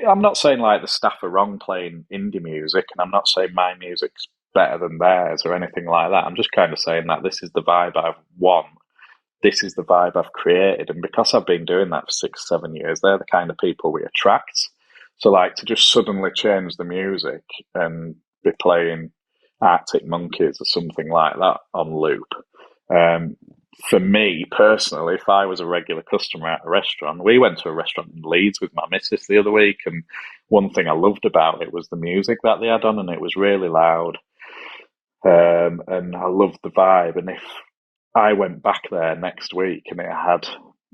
I'm not saying like the staff are wrong playing indie music, and I'm not saying my music's better than theirs or anything like that. I'm just kind of saying that this is the vibe I've won. This is the vibe I've created. And because I've been doing that for 6, 7 years, they're the kind of people we attract. So like to just suddenly change the music and be playing Arctic Monkeys or something like that on loop. Um, for me personally, if I was a regular customer at a restaurant, we went to a restaurant in Leeds with my missus the other week, and one thing I loved about it was the music that they had on, and it was really loud. And I loved the vibe. And if I went back there next week and it had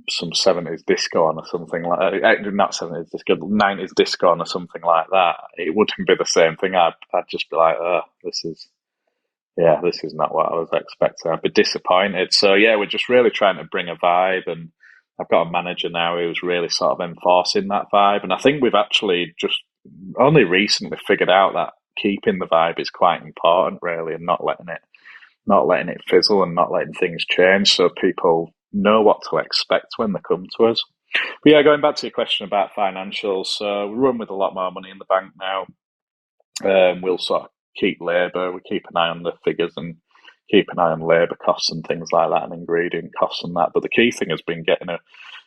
some 70s disco on or something like that, not 70s disco, 90s disco on or something like that, it wouldn't be the same thing. I'd just be like, oh, this is not what I was expecting. I'd be disappointed. So yeah, we're just really trying to bring a vibe, and I've got a manager now who's really sort of enforcing that vibe. And I think we've actually just only recently figured out that keeping the vibe is quite important, really, and not letting it fizzle and not letting things change, so people know what to expect when they come to us. But yeah, going back to your question about financials, so we run with a lot more money in the bank now. We'll sort of keep labour, we keep an eye on the figures and keep an eye on labour costs and things like that, and ingredient costs and that. But the key thing has been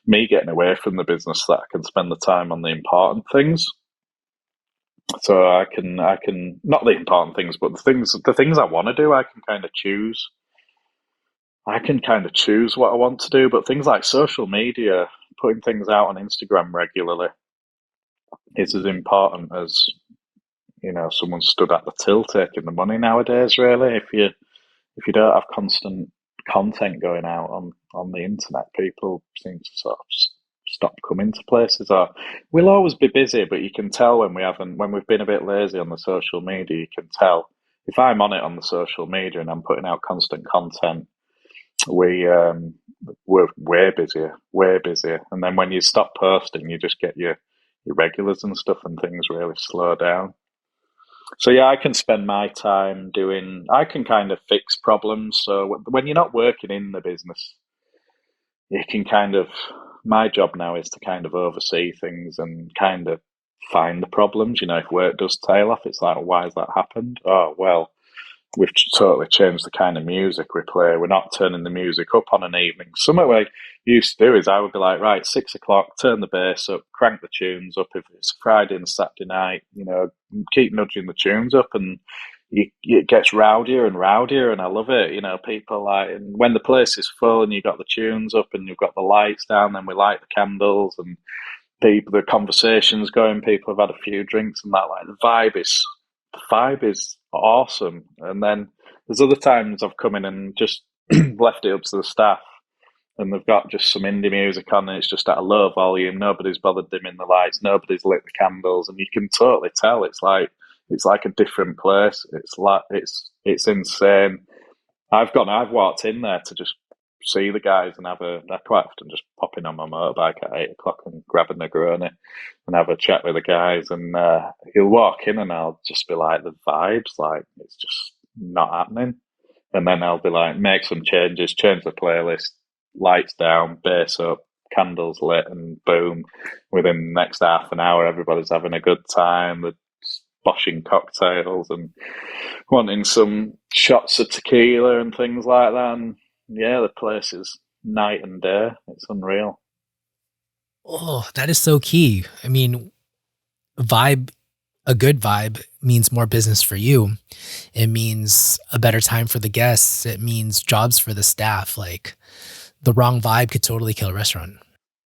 me getting away from the business so that I can spend the time on the important things. So I can not the important things, but the things I want to do, I can kind of choose. I can kind of choose what I want to do, but things like social media, putting things out on Instagram regularly, is as important as someone stood at the till taking the money nowadays. Really, if you don't have constant content going out on the internet, people seem to sort of stop coming to places. Or we'll always be busy, but you can tell when we've been a bit lazy on the social media. You can tell if I'm on it on the social media and I'm putting out constant content. We're way busier. And then when you stop posting, you just get your regulars and stuff, and things really slow down. So yeah, I can spend my time I can kind of fix problems. So when you're not working in the business, you can my job now is to kind of oversee things and kind of find the problems. If work does tail off, it's like, why has that happened? Oh, well, we've totally changed the kind of music we play. We're not turning the music up on an evening. Something we used to do is I would be like, right, 6 o'clock, turn the bass up, crank the tunes up. If it's Friday and Saturday night, keep nudging the tunes up, and it gets rowdier and rowdier, and I love it. People like, and when the place is full and you've got the tunes up and you've got the lights down, then we light the candles and the conversations going. People have had a few drinks and that. Like the vibe is awesome. And then there's other times I've come in and just left it up to the staff, and they've got just some indie music on, and it's just at a low volume. Nobody's bothered dimming the lights. Nobody's lit the candles, and you can totally tell it's like a different place. It's insane. I've walked in there to just see the guys and I quite often just pop in on my motorbike at 8 o'clock and grab a Negroni and have a chat with the guys. And he'll walk in and I'll just be like, the vibes, like, it's just not happening. And then I'll be like, make some changes, change the playlist, lights down, bass up, candles lit, and boom, within the next half an hour, everybody's having a good time. They're boshing cocktails and wanting some shots of tequila and things like that. And yeah, the place is night and day. It's unreal. Oh, that is so key. I mean, vibe, a good vibe means more business for you. It means a better time for the guests. It means jobs for the staff. Like the wrong vibe could totally kill a restaurant.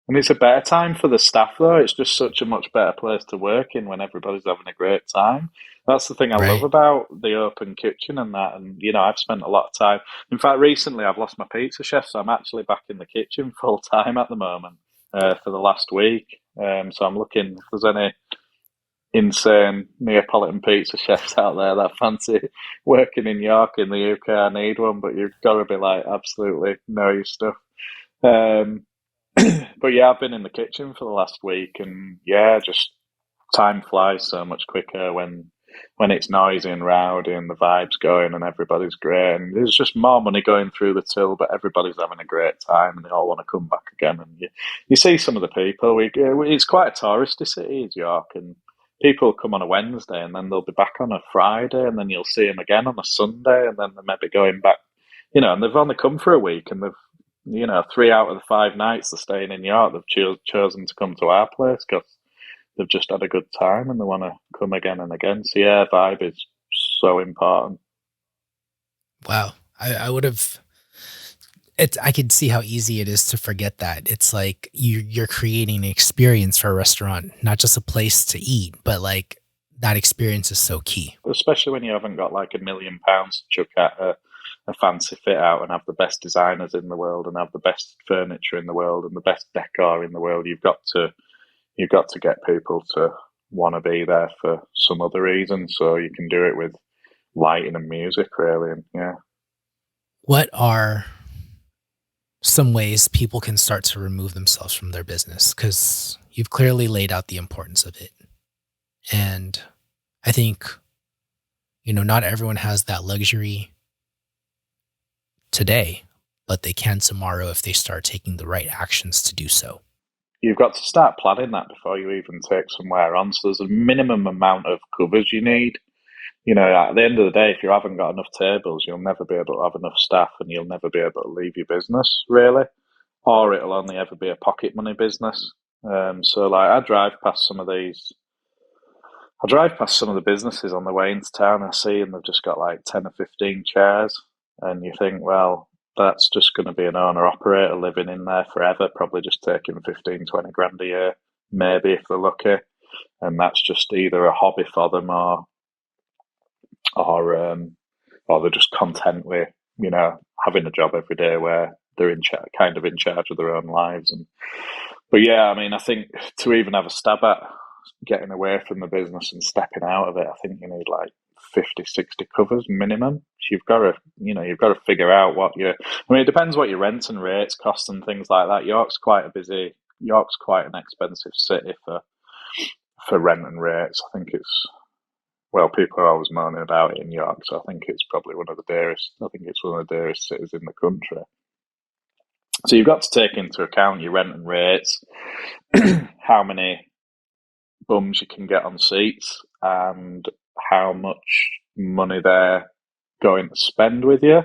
And it's a better time for the staff, though. It's just such a much better place to work in when everybody's having a great time. That's the thing I love Right. about the open kitchen and that. And, I've spent a lot of time. In fact, recently I've lost my pizza chef, so I'm actually back in the kitchen full time at the moment for the last week. So I'm looking if there's any insane Neapolitan pizza chefs out there that fancy working in York in the UK. I need one, but you've got to be like, absolutely know your stuff. Um, but yeah, I've been in the kitchen for the last week, and yeah, just time flies so much quicker when it's noisy and rowdy and the vibe's going and everybody's great and there's just more money going through the till, but everybody's having a great time and they all want to come back again. And you see some of the people. It's quite a touristy city, is York, and people come on a Wednesday and then they'll be back on a Friday and then you'll see them again on a Sunday and then they might be going back, and they've only come for a week and they've, 3 out of the 5 nights they're staying in York, they've chosen to come to our place because they've just had a good time and they want to come again and again. So yeah, vibe is so important. Wow. I would have, I could see how easy it is to forget that. It's like you're creating an experience for a restaurant, not just a place to eat, but like that experience is so key. Especially when you haven't got like £1,000,000 to chuck at a fancy fit out and have the best designers in the world and have the best furniture in the world and the best decor in the world. You've got to get people to want to be there for some other reason. So you can do it with lighting and music, really. And yeah. What are some ways people can start to remove themselves from their business? Because you've clearly laid out the importance of it. And I think, not everyone has that luxury today, but they can tomorrow if they start taking the right actions to do so. You've got to start planning that before you even take somewhere on. So there's a minimum amount of covers you need. At the end of the day, if you haven't got enough tables, you'll never be able to have enough staff and you'll never be able to leave your business, really. Or it'll only ever be a pocket money business. So I drive past some of the businesses on the way into town I see, and they've just got like 10 or 15 chairs. And you think, well, that's just going to be an owner-operator living in there forever, probably just taking 15, 20 grand a year, maybe if they're lucky. And that's just either a hobby for them or they're just content with, having a job every day where they're in charge of their own lives. But yeah, I mean, I think to even have a stab at getting away from the business and stepping out of it, I think you need like 50, 60 covers minimum. So you've got to figure out it depends what your rent and rates cost and things like that. York's quite an expensive city for rent and rates. I think people are always moaning about it in York, so I think it's probably one of the dearest cities in the country. So you've got to take into account your rent and rates, how many bums you can get on seats, and how much money they're going to spend with you.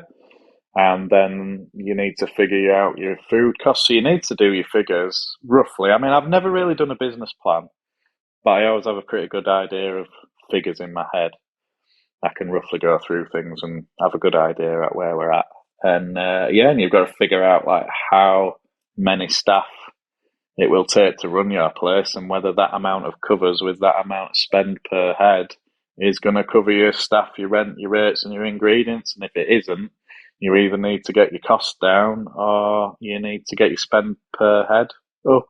And then you need to figure out your food costs. So you need to do your figures roughly. I mean, I've never really done a business plan, but I always have a pretty good idea of figures in my head. I can roughly go through things and have a good idea at where we're at. And and you've got to figure out like how many staff it will take to run your place and whether that amount of covers with that amount of spend per head is going to cover your staff, your rent, your rates and your ingredients. And if it isn't, you either need to get your costs down or you need to get your spend per head up.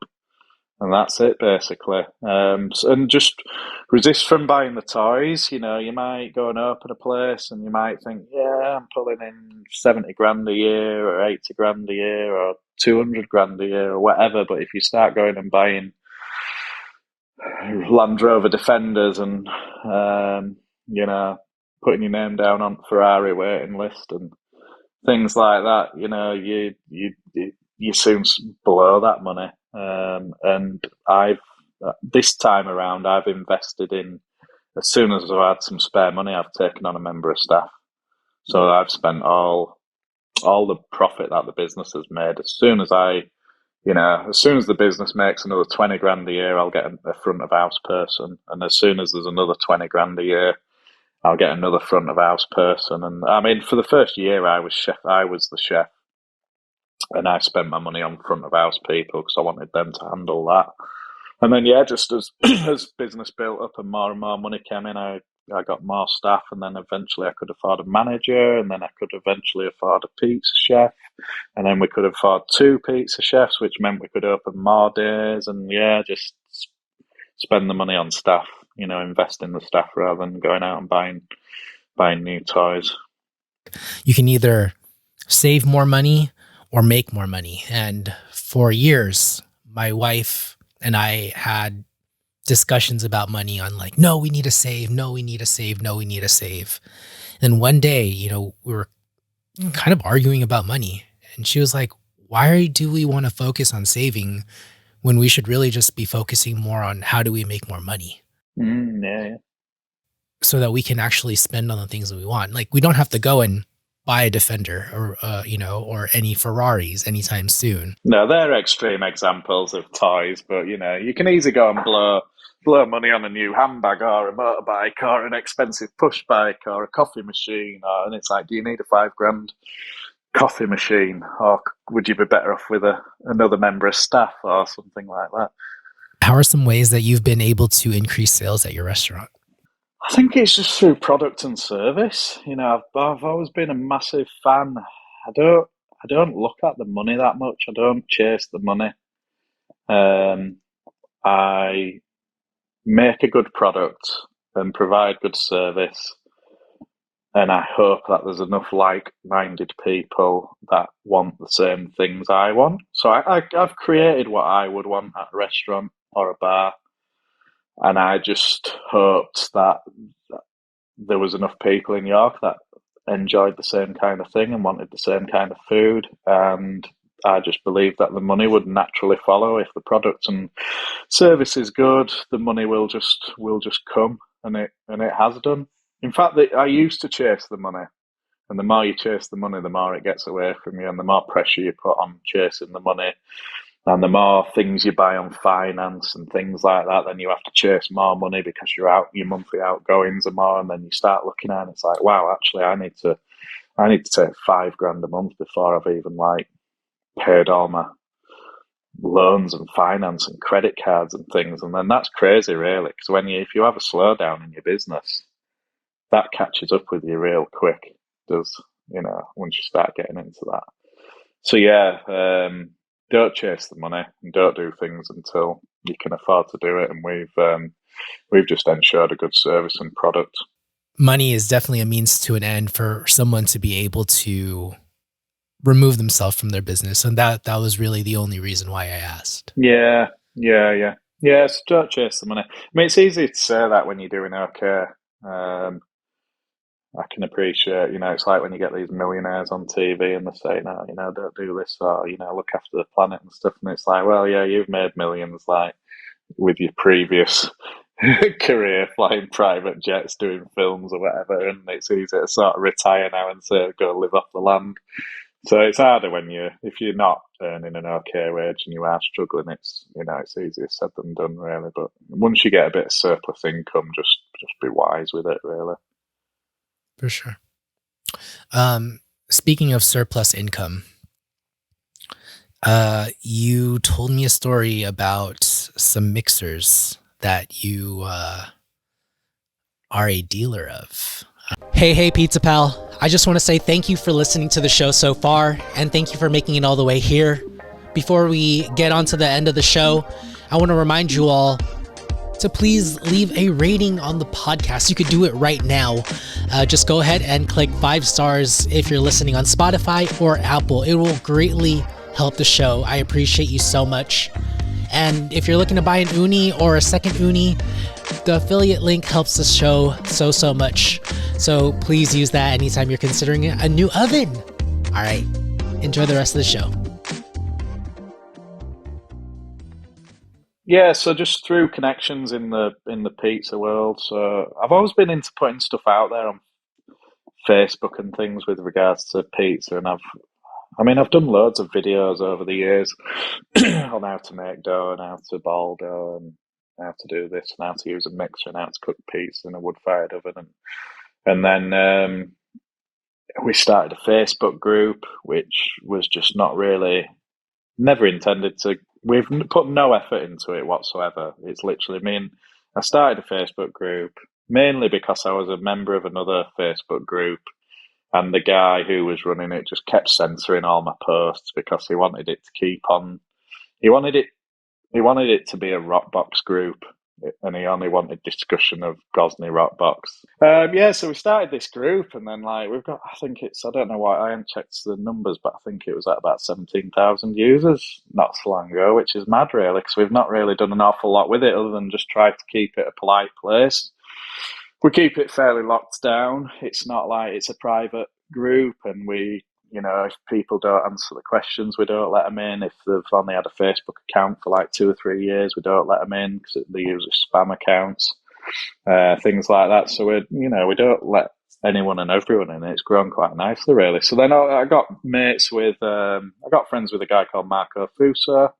And that's it, basically. And just resist from buying the toys. You might go and open a place and you might think, yeah, I'm pulling in 70 grand a year or 80 grand a year or 200 grand a year or whatever. But if you start going and buying Land Rover Defenders and, putting your name down on Ferrari waiting list and things like that, you soon blow that money. And this time around, I've invested in, as soon as I've had some spare money, I've taken on a member of staff. So I've spent all the profit that the business has made. As soon as the business makes another 20 grand a year, I'll get a front of house person. And as soon as there's another 20 grand a year, I'll get another front of house person. And I mean, for the first year I was the chef. And I spent my money on front of house people because I wanted them to handle that. And then, just as as business built up and more money came in, I got more staff. And then eventually I could afford a manager. And then I could eventually afford a pizza chef. And then we could afford 2 pizza chefs, which meant we could open more days. And just spend the money on staff, invest in the staff rather than going out and buying new toys. You can either save more money or make more money. And for years, my wife and I had discussions about money on like, no, we need to save, no, we need to save, no, we need to save. And one day, we were kind of arguing about money. And she was like, why do we want to focus on saving when we should really just be focusing more on how do we make more money Yeah, yeah. so that we can actually spend on the things that we want? Like, we don't have to go and buy a Defender or any Ferraris anytime soon. No, they're extreme examples of toys, but you can easily go and blow money on a new handbag or a motorbike or an expensive push bike or a coffee machine, and it's like, do you need a £5 coffee machine, or would you be better off with another member of staff or something like that? How are some ways that you've been able to increase sales at your restaurant? I think it's just through product and service. I've always been a massive fan. I don't look at the money that much. I don't chase the money. I make a good product and provide good service, and I hope that there's enough like-minded people that want the same things I want. So I've created what I would want at a restaurant or a bar, and I just hoped that there was enough people in York that enjoyed the same kind of thing and wanted the same kind of food. And I just believed that the money would naturally follow. If the product and service is good, the money will just come, and it has done. In fact, I used to chase the money, and the more you chase the money, the more it gets away from you, and the more pressure you put on chasing the money, and the more things you buy on finance and things like that, then you have to chase more money because your monthly outgoings are more, and then you start looking at it and it's like, wow, actually I need to take £5 a month before I've even paid all my loans and finance and credit cards and things. And then that's crazy, really, because if you have a slowdown in your business, that catches up with you real quick. Does once you start getting into that. So yeah, don't chase the money and don't do things until you can afford to do it. And we've just ensured a good service and product. Money is definitely a means to an end for someone to be able to remove themselves from their business. And that was really the only reason why I asked. Yeah. So don't chase the money. I mean, it's easy to say that when you're doing okay. I can appreciate, it's like when you get these millionaires on TV and they say, no, don't do this, or, look after the planet and stuff. And it's like, well, yeah, you've made millions, with your previous career flying private jets, doing films or whatever. And it's easy to sort of retire now and say, go live off the land. So it's harder if you're not earning an okay wage and you are struggling. It's easier said than done, really. But once you get a bit of surplus income, just be wise with it, really. For sure. Speaking of surplus income, you told me a story about some mixers that you are a dealer of. Hey, Pizza Pal. I just want to say thank you for listening to the show so far, and thank you for making it all the way here. Before we get on to the end of the show, I want to remind you all to please leave a rating on the podcast. You could do it right now. Just go ahead and click 5 stars if you're listening on Spotify or Apple. It will greatly help the show. I appreciate you so much. And if you're looking to buy an Ooni or a second Ooni, the affiliate link helps the show so much. So please use that anytime you're considering a new oven. All right, enjoy the rest of the show. Yeah, so just through connections in the pizza world. So I've always been into putting stuff out there on Facebook and things with regards to pizza, and I've done loads of videos over the years on how to make dough and how to ball dough and how to do this and how to use a mixer and how to cook pizza in a wood-fired oven. And then we started a Facebook group, which was just never intended to. We've put no effort into it whatsoever. It's literally me, and I started a Facebook group mainly because I was a member of another Facebook group, and the guy who was running it just kept censoring all my posts because he wanted it to keep on. He wanted it to be a Rockbox group, and he only wanted discussion of Gosney Rockbox. Yeah, so we started this group, and then like we've got, I think it's, I don't know why I haven't checked the numbers, but I think it was at about 17,000 users not so long ago, which is mad really, because we've not really done an awful lot with it other than just try to keep it a polite place. We keep it fairly locked down. It's not like it's a private group, and we, if people don't answer the questions, we don't let them in. If they've only had a Facebook account for like 2 or 3 years, we don't let them in because they use spam accounts, things like that. So we don't let anyone and everyone in. It's grown quite nicely, really. So then I got mates with, I got friends with a guy called Marco Fuso,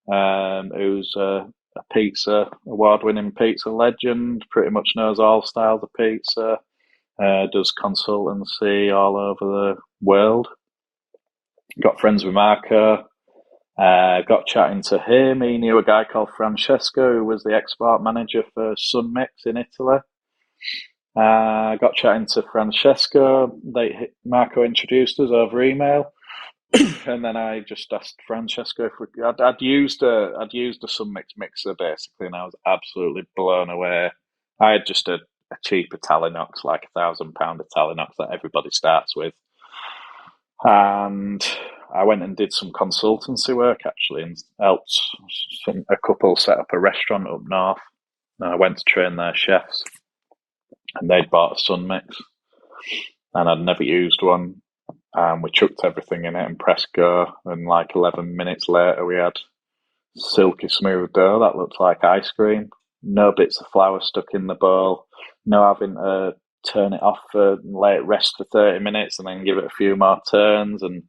who's a pizza award-winning pizza legend. Pretty much knows all styles of pizza. Does consultancy all over the world. Got friends with Marco. Got chatting to him. He knew a guy called Francesco, who was the export manager for Sunmix in Italy. Got chatting to Francesco. Marco introduced us over email, and then I just asked Francesco if I'd used a Sunmix mixer basically, and I was absolutely blown away. I had just a cheap Italinox, like £1,000 Italinox that everybody starts with. And I went and did some consultancy work actually, and helped a couple set up a restaurant up north. And I went to train their chefs, and they'd bought a Sunmix, and I'd never used one. And we chucked everything in it and pressed go, and like 11 minutes later, we had silky smooth dough that looked like ice cream. No bits of flour stuck in the bowl. No having to turn it off and let it rest for 30 minutes and then give it a few more turns, and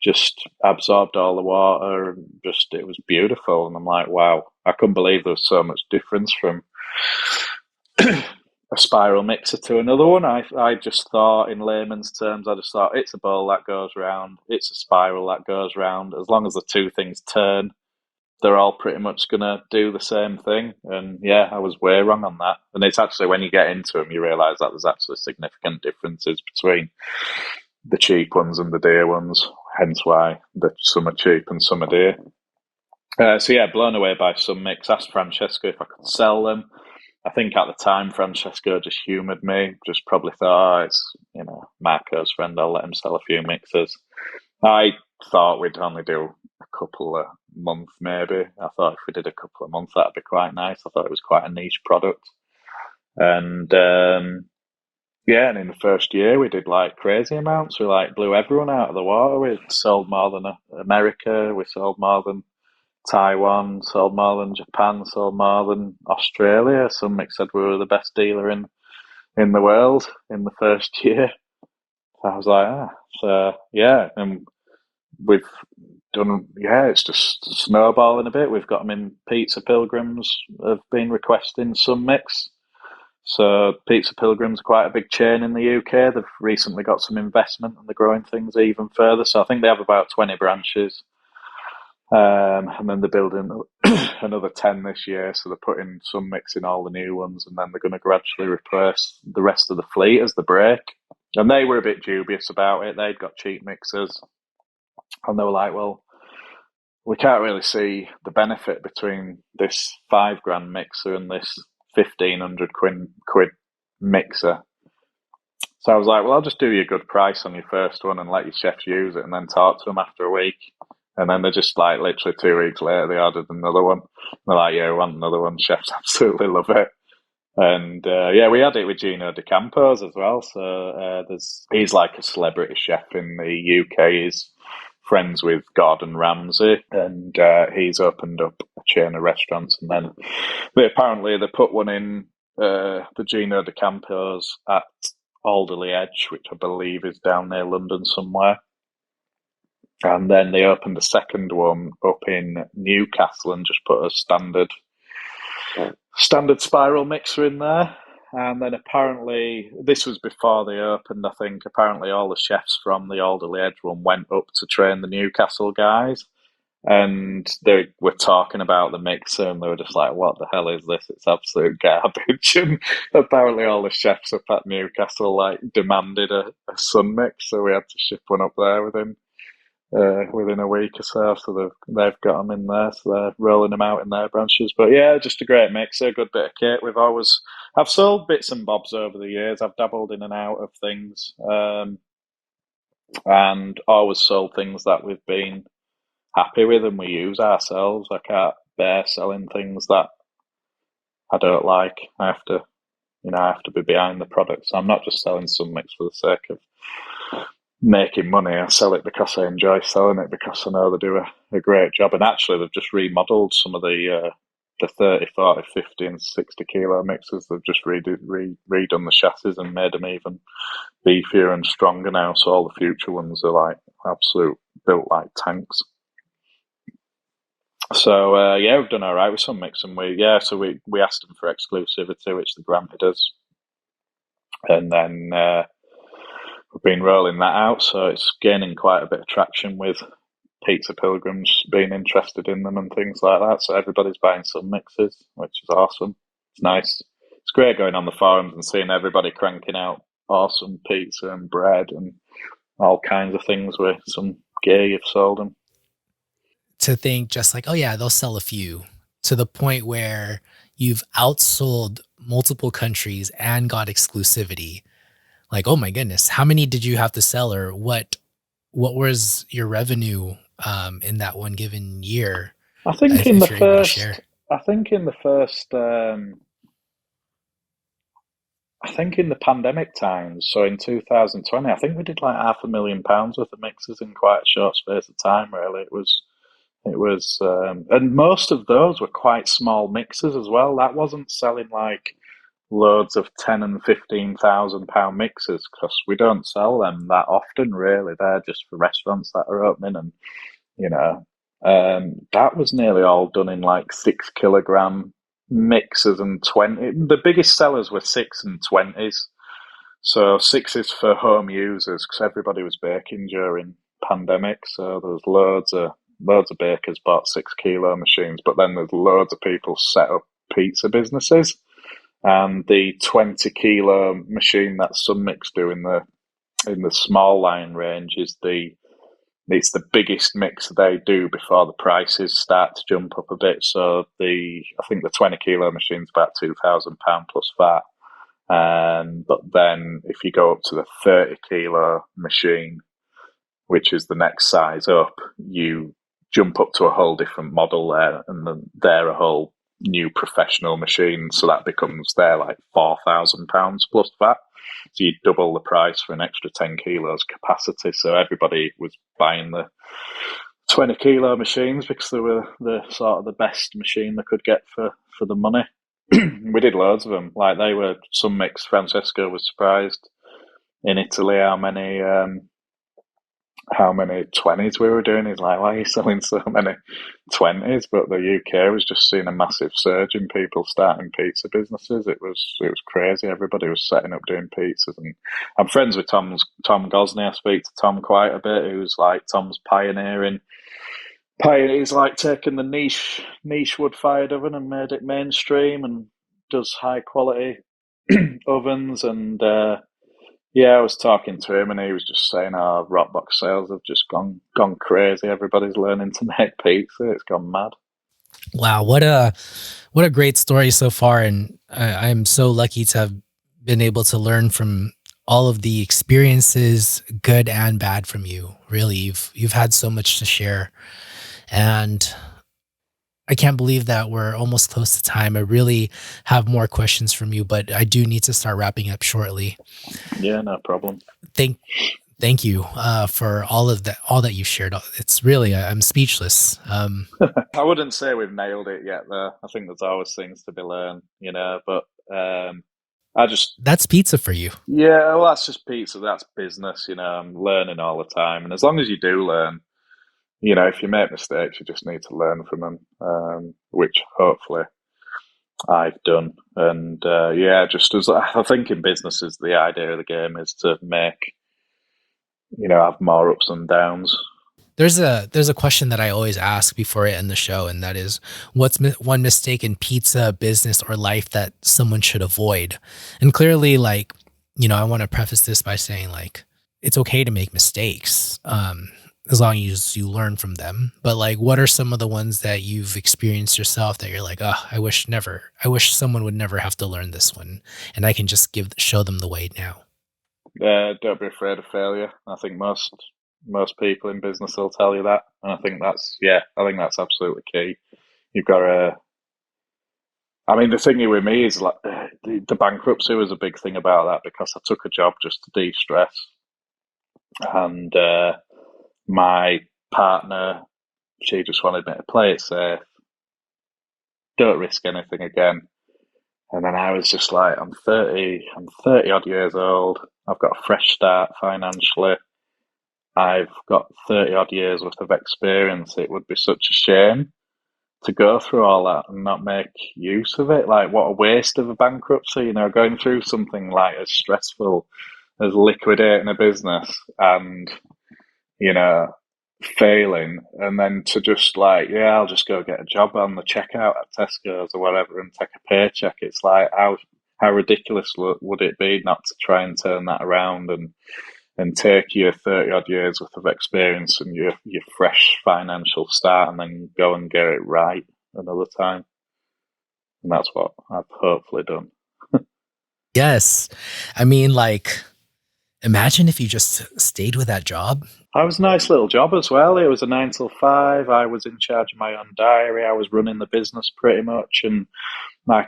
just absorbed all the water. And just, it was beautiful. And I'm like, wow, I couldn't believe there was so much difference from a spiral mixer to another one. I just thought, in layman's terms, I just thought it's a bowl that goes round, it's a spiral that goes round. As long as the two things turn, they're all pretty much going to do the same thing. And yeah, I was way wrong on that. And it's actually, when you get into them, you realise that there's actually significant differences between the cheap ones and the dear ones, hence why some are cheap and some are dear. So yeah, blown away by Sunmix. Asked Francesco if I could sell them. I think at the time Francesco just humoured me, just probably thought, oh, it's Marco's friend, I'll let him sell a few mixers. I thought we'd only do a couple a month, maybe. I thought if we did a couple a month, that'd be quite nice. I thought it was quite a niche product. And yeah, and in the first year, we did like crazy amounts. We like blew everyone out of the water. We sold more than America. We sold more than Taiwan. Sold more than Japan. Sold more than Australia. Some said we were the best dealer in the world in the first year. So I was like, so yeah, and we've done, yeah, it's just snowballing a bit. We've got them in Pizza Pilgrims, have been requesting Sunmix. So Pizza Pilgrims are quite a big chain in the UK. They've recently got some investment and they're growing things even further. So I think they have about 20 branches. And then they're building another 10 this year. So they're putting Sunmix in all the new ones, and then they're going to gradually replace the rest of the fleet as they break. And they were a bit dubious about it. They'd got cheap mixers. And they were like, well, we can't really see the benefit between this £5,000 mixer and this 1,500 quid mixer. So I was like, well, I'll just do you a good price on your first one and let your chefs use it, and then talk to them after a week. And then they're just like, literally 2 weeks later, they ordered another one. They're like, yeah, we want another one. Chefs absolutely love it. And yeah, we had it with Gino De Campos as well. So he's like a celebrity chef in the UK. He's friends with Gordon Ramsay, and he's opened up a chain of restaurants. And then they put one in the Gino De Campos at Alderley Edge, which I believe is down near London somewhere. And then they opened a second one up in Newcastle and just put a standard spiral mixer in there. And then apparently, this was before they opened, I think, apparently all the chefs from the Alderley Edge one went up to train the Newcastle guys. And they were talking about the mixer, and they were just like, what the hell is this? It's absolute garbage. And apparently all the chefs up at Newcastle like demanded a Sunmix, so we had to ship one up there with him. within a week or so. So they've got them in there, so they're rolling them out in their branches. But yeah, just a great mixer, a good bit of kit. I've sold bits and bobs over the years. I've dabbled in and out of things, and always sold things that we've been happy with and we use ourselves. I can't bear selling things that I don't like. I have to be behind the product. So I'm not just selling some mix for the sake of making money. I sell it because I enjoy selling it, because I know they do a great job. And actually, they've just remodeled some of the 30, 40, 50 and 60 kilo mixers. They've just redone the chassis and made them even beefier and stronger now. So all the future ones are like absolute built like tanks. So yeah, we've done all right with some mix, and we asked them for exclusivity, which they granted us, and then we've been rolling that out. So it's gaining quite a bit of traction with pizza pilgrims being interested in them and things like that. So everybody's buying some mixes, which is awesome. It's nice. It's great going on the forums and seeing everybody cranking out awesome pizza and bread and all kinds of things with some gear you've sold them. To think just like, oh yeah, they'll sell a few, to the point where you've outsold multiple countries and got exclusivity. Like, oh my goodness, how many did you have to sell, or what was your revenue in that one given year, I think in the if you're able to first, share? I think in the first, I think in the pandemic times, so in 2020, I think we did like £500,000 worth of mixes in quite a short space of time. Really, and most of those were quite small mixes as well. That wasn't selling like loads of £10,000 and £15,000 mixes, because we don't sell them that often. Really, they're just for restaurants that are opening, and you know, that was nearly all done in like 6 kilogram mixes and 20. The biggest sellers were 6 and 20s. So sixes for home users, because everybody was baking during pandemic. So there was loads of bakers bought 6 kilo machines, but then there's loads of people set up pizza businesses. And the 20 kilo machine that some mix do in the small line range it's the biggest mix they do before the prices start to jump up a bit. So I think the 20 kilo machine's about £2,000 plus VAT. But then if you go up to the 30 kilo machine, which is the next size up, you jump up to a whole different model there, and then they're a whole new professional machine. So that becomes they're like £4,000 plus VAT. So you double the price for an extra 10 kilos capacity. So everybody was buying the 20 kilo machines because they were the sort of the best machine they could get for the money. We did loads of them. Like they were some mix. Francesco was surprised in Italy how many 20s we were doing. He's like, why are you selling so many 20s? But the UK was just seeing a massive surge in people starting pizza businesses. It was crazy. Everybody was setting up doing pizzas. And I'm friends with Tom Gosney. I speak to Tom quite a bit, who's like Tom's pioneering. He's like taken the niche wood fired oven and made it mainstream, and does high quality ovens. And yeah, I was talking to him, and he was just saying, "Oh, Rockbox sales have just gone crazy. Everybody's learning to make pizza. It's gone mad." Wow, what a great story so far, and I'm so lucky to have been able to learn from all of the experiences, good and bad, from you. Really, you've had so much to share, and I can't believe that we're almost close to time. I really have more questions from you, but I do need to start wrapping up shortly. Yeah, no problem. Thank thank you for all that you shared. It's really, I'm speechless. I wouldn't say we've nailed it yet, though. I think there's always things to be learned, But I just, That's pizza for you. yeah, well, that's just pizza. That's business, I'm learning all the time, and as long as you do learn, if you make mistakes, you just need to learn from them, which hopefully I've done. And yeah, just as I think in businesses, the idea of the game is to make, have more ups and downs. There's a question that I always ask before I end the show, and that is, what's one mistake in pizza, business, or life that someone should avoid? And clearly, like, I want to preface this by saying, like, it's okay to make mistakes. as long as you learn from them. But like, what are some of the ones that you've experienced yourself that you're like, oh, I wish someone would never have to learn this one, and I can just show them the way now. Don't be afraid of failure. I think most people in business will tell you that, and I think that's absolutely key. You've got to. I mean, the thing with me is like the bankruptcy was a big thing about that because I took a job just to de-stress, and my partner, she just wanted me to play it safe, don't risk anything again. And then I was just like, I'm 30 odd years old. I've got a fresh start financially. I've got 30 odd years worth of experience. It would be such a shame to go through all that and not make use of it. Like, what a waste of a bankruptcy, going through something like as stressful as liquidating a business and, you know, failing, and then to just like, yeah, I'll just go get a job on the checkout at Tesco's or whatever and take a paycheck. It's like, how ridiculous would it be not to try and turn that around and take your 30 odd years worth of experience and your fresh financial start and then go and get it right another time. And that's what I've hopefully done. Yes. I mean, like, imagine if you just stayed with that job. It was a nice little job as well. It was a 9 till 5. I was in charge of my own diary. I was running the business pretty much, and I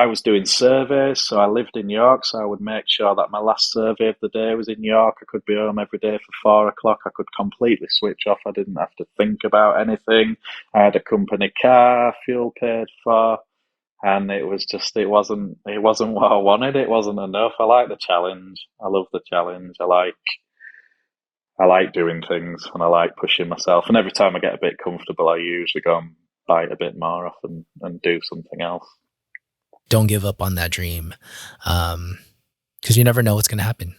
was doing surveys. So I lived in York, so I would make sure that my last survey of the day was in York. I could be home every day for 4 o'clock. I could completely switch off. I didn't have to think about anything. I had a company car, fuel paid for, and it wasn't what I wanted. It wasn't enough. I like the challenge. I love the challenge. I like doing things and I like pushing myself. And every time I get a bit comfortable, I usually go and bite a bit more off and do something else. Don't give up on that dream, because you never know what's going to happen.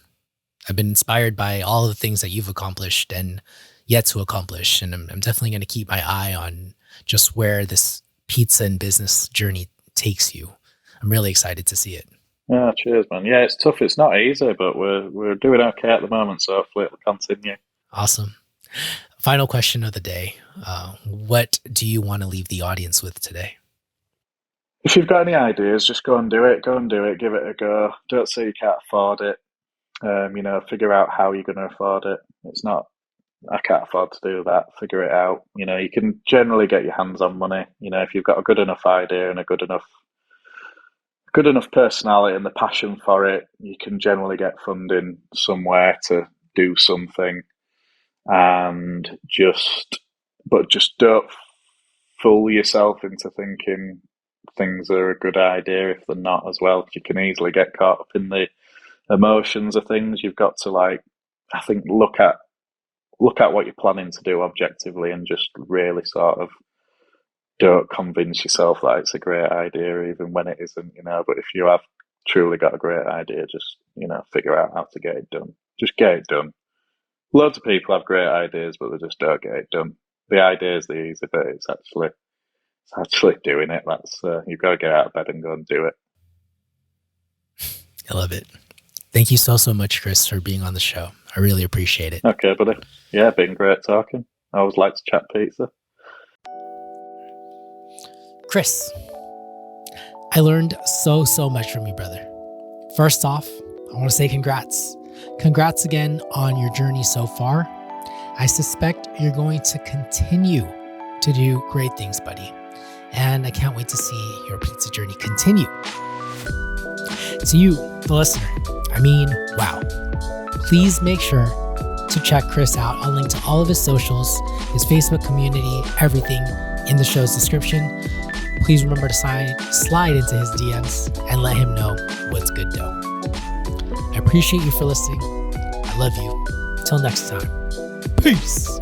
I've been inspired by all of the things that you've accomplished and yet to accomplish. And I'm definitely going to keep my eye on just where this pizza and business journey takes you. I'm really excited to see it. Yeah, cheers, man. Yeah, it's tough. It's not easy, but we're doing okay at the moment, so hopefully it'll continue. Awesome. Final question of the day. What do you want to leave the audience with today? If you've got any ideas, just go and do it. Go and do it. Give it a go. Don't say you can't afford it. Figure out how you're going to afford it. It's not, I can't afford to do that. Figure it out. You can generally get your hands on money. If you've got a good enough idea and a good enough personality and the passion for it, you can generally get funding somewhere to do something. And just don't fool yourself into thinking things are a good idea if they're not as well. You can easily get caught up in the emotions of things. You've got to I think look at what you're planning to do objectively and just really sort of don't convince yourself that it's a great idea even when it isn't, but if you have truly got a great idea, just, figure out how to get it done. Just get it done. Loads of people have great ideas, but they just don't get it done. The idea is the easy bit. It's actually doing it. That's you've got to get out of bed and go and do it. I love it. Thank you so much, Chris, for being on the show. I really appreciate it. Okay, buddy. Yeah, been great talking. I always like to chat pizza. Chris, I learned so much from you, brother. First off, I want to say congrats. Congrats again on your journey so far. I suspect you're going to continue to do great things, buddy. And I can't wait to see your pizza journey continue. To you, the listener, wow. Please make sure to check Chris out. I'll link to all of his socials, his Facebook community, everything in the show's description. Please remember to slide into his DMs and let him know what's good dough. I appreciate you for listening. I love you. Till next time. Peace.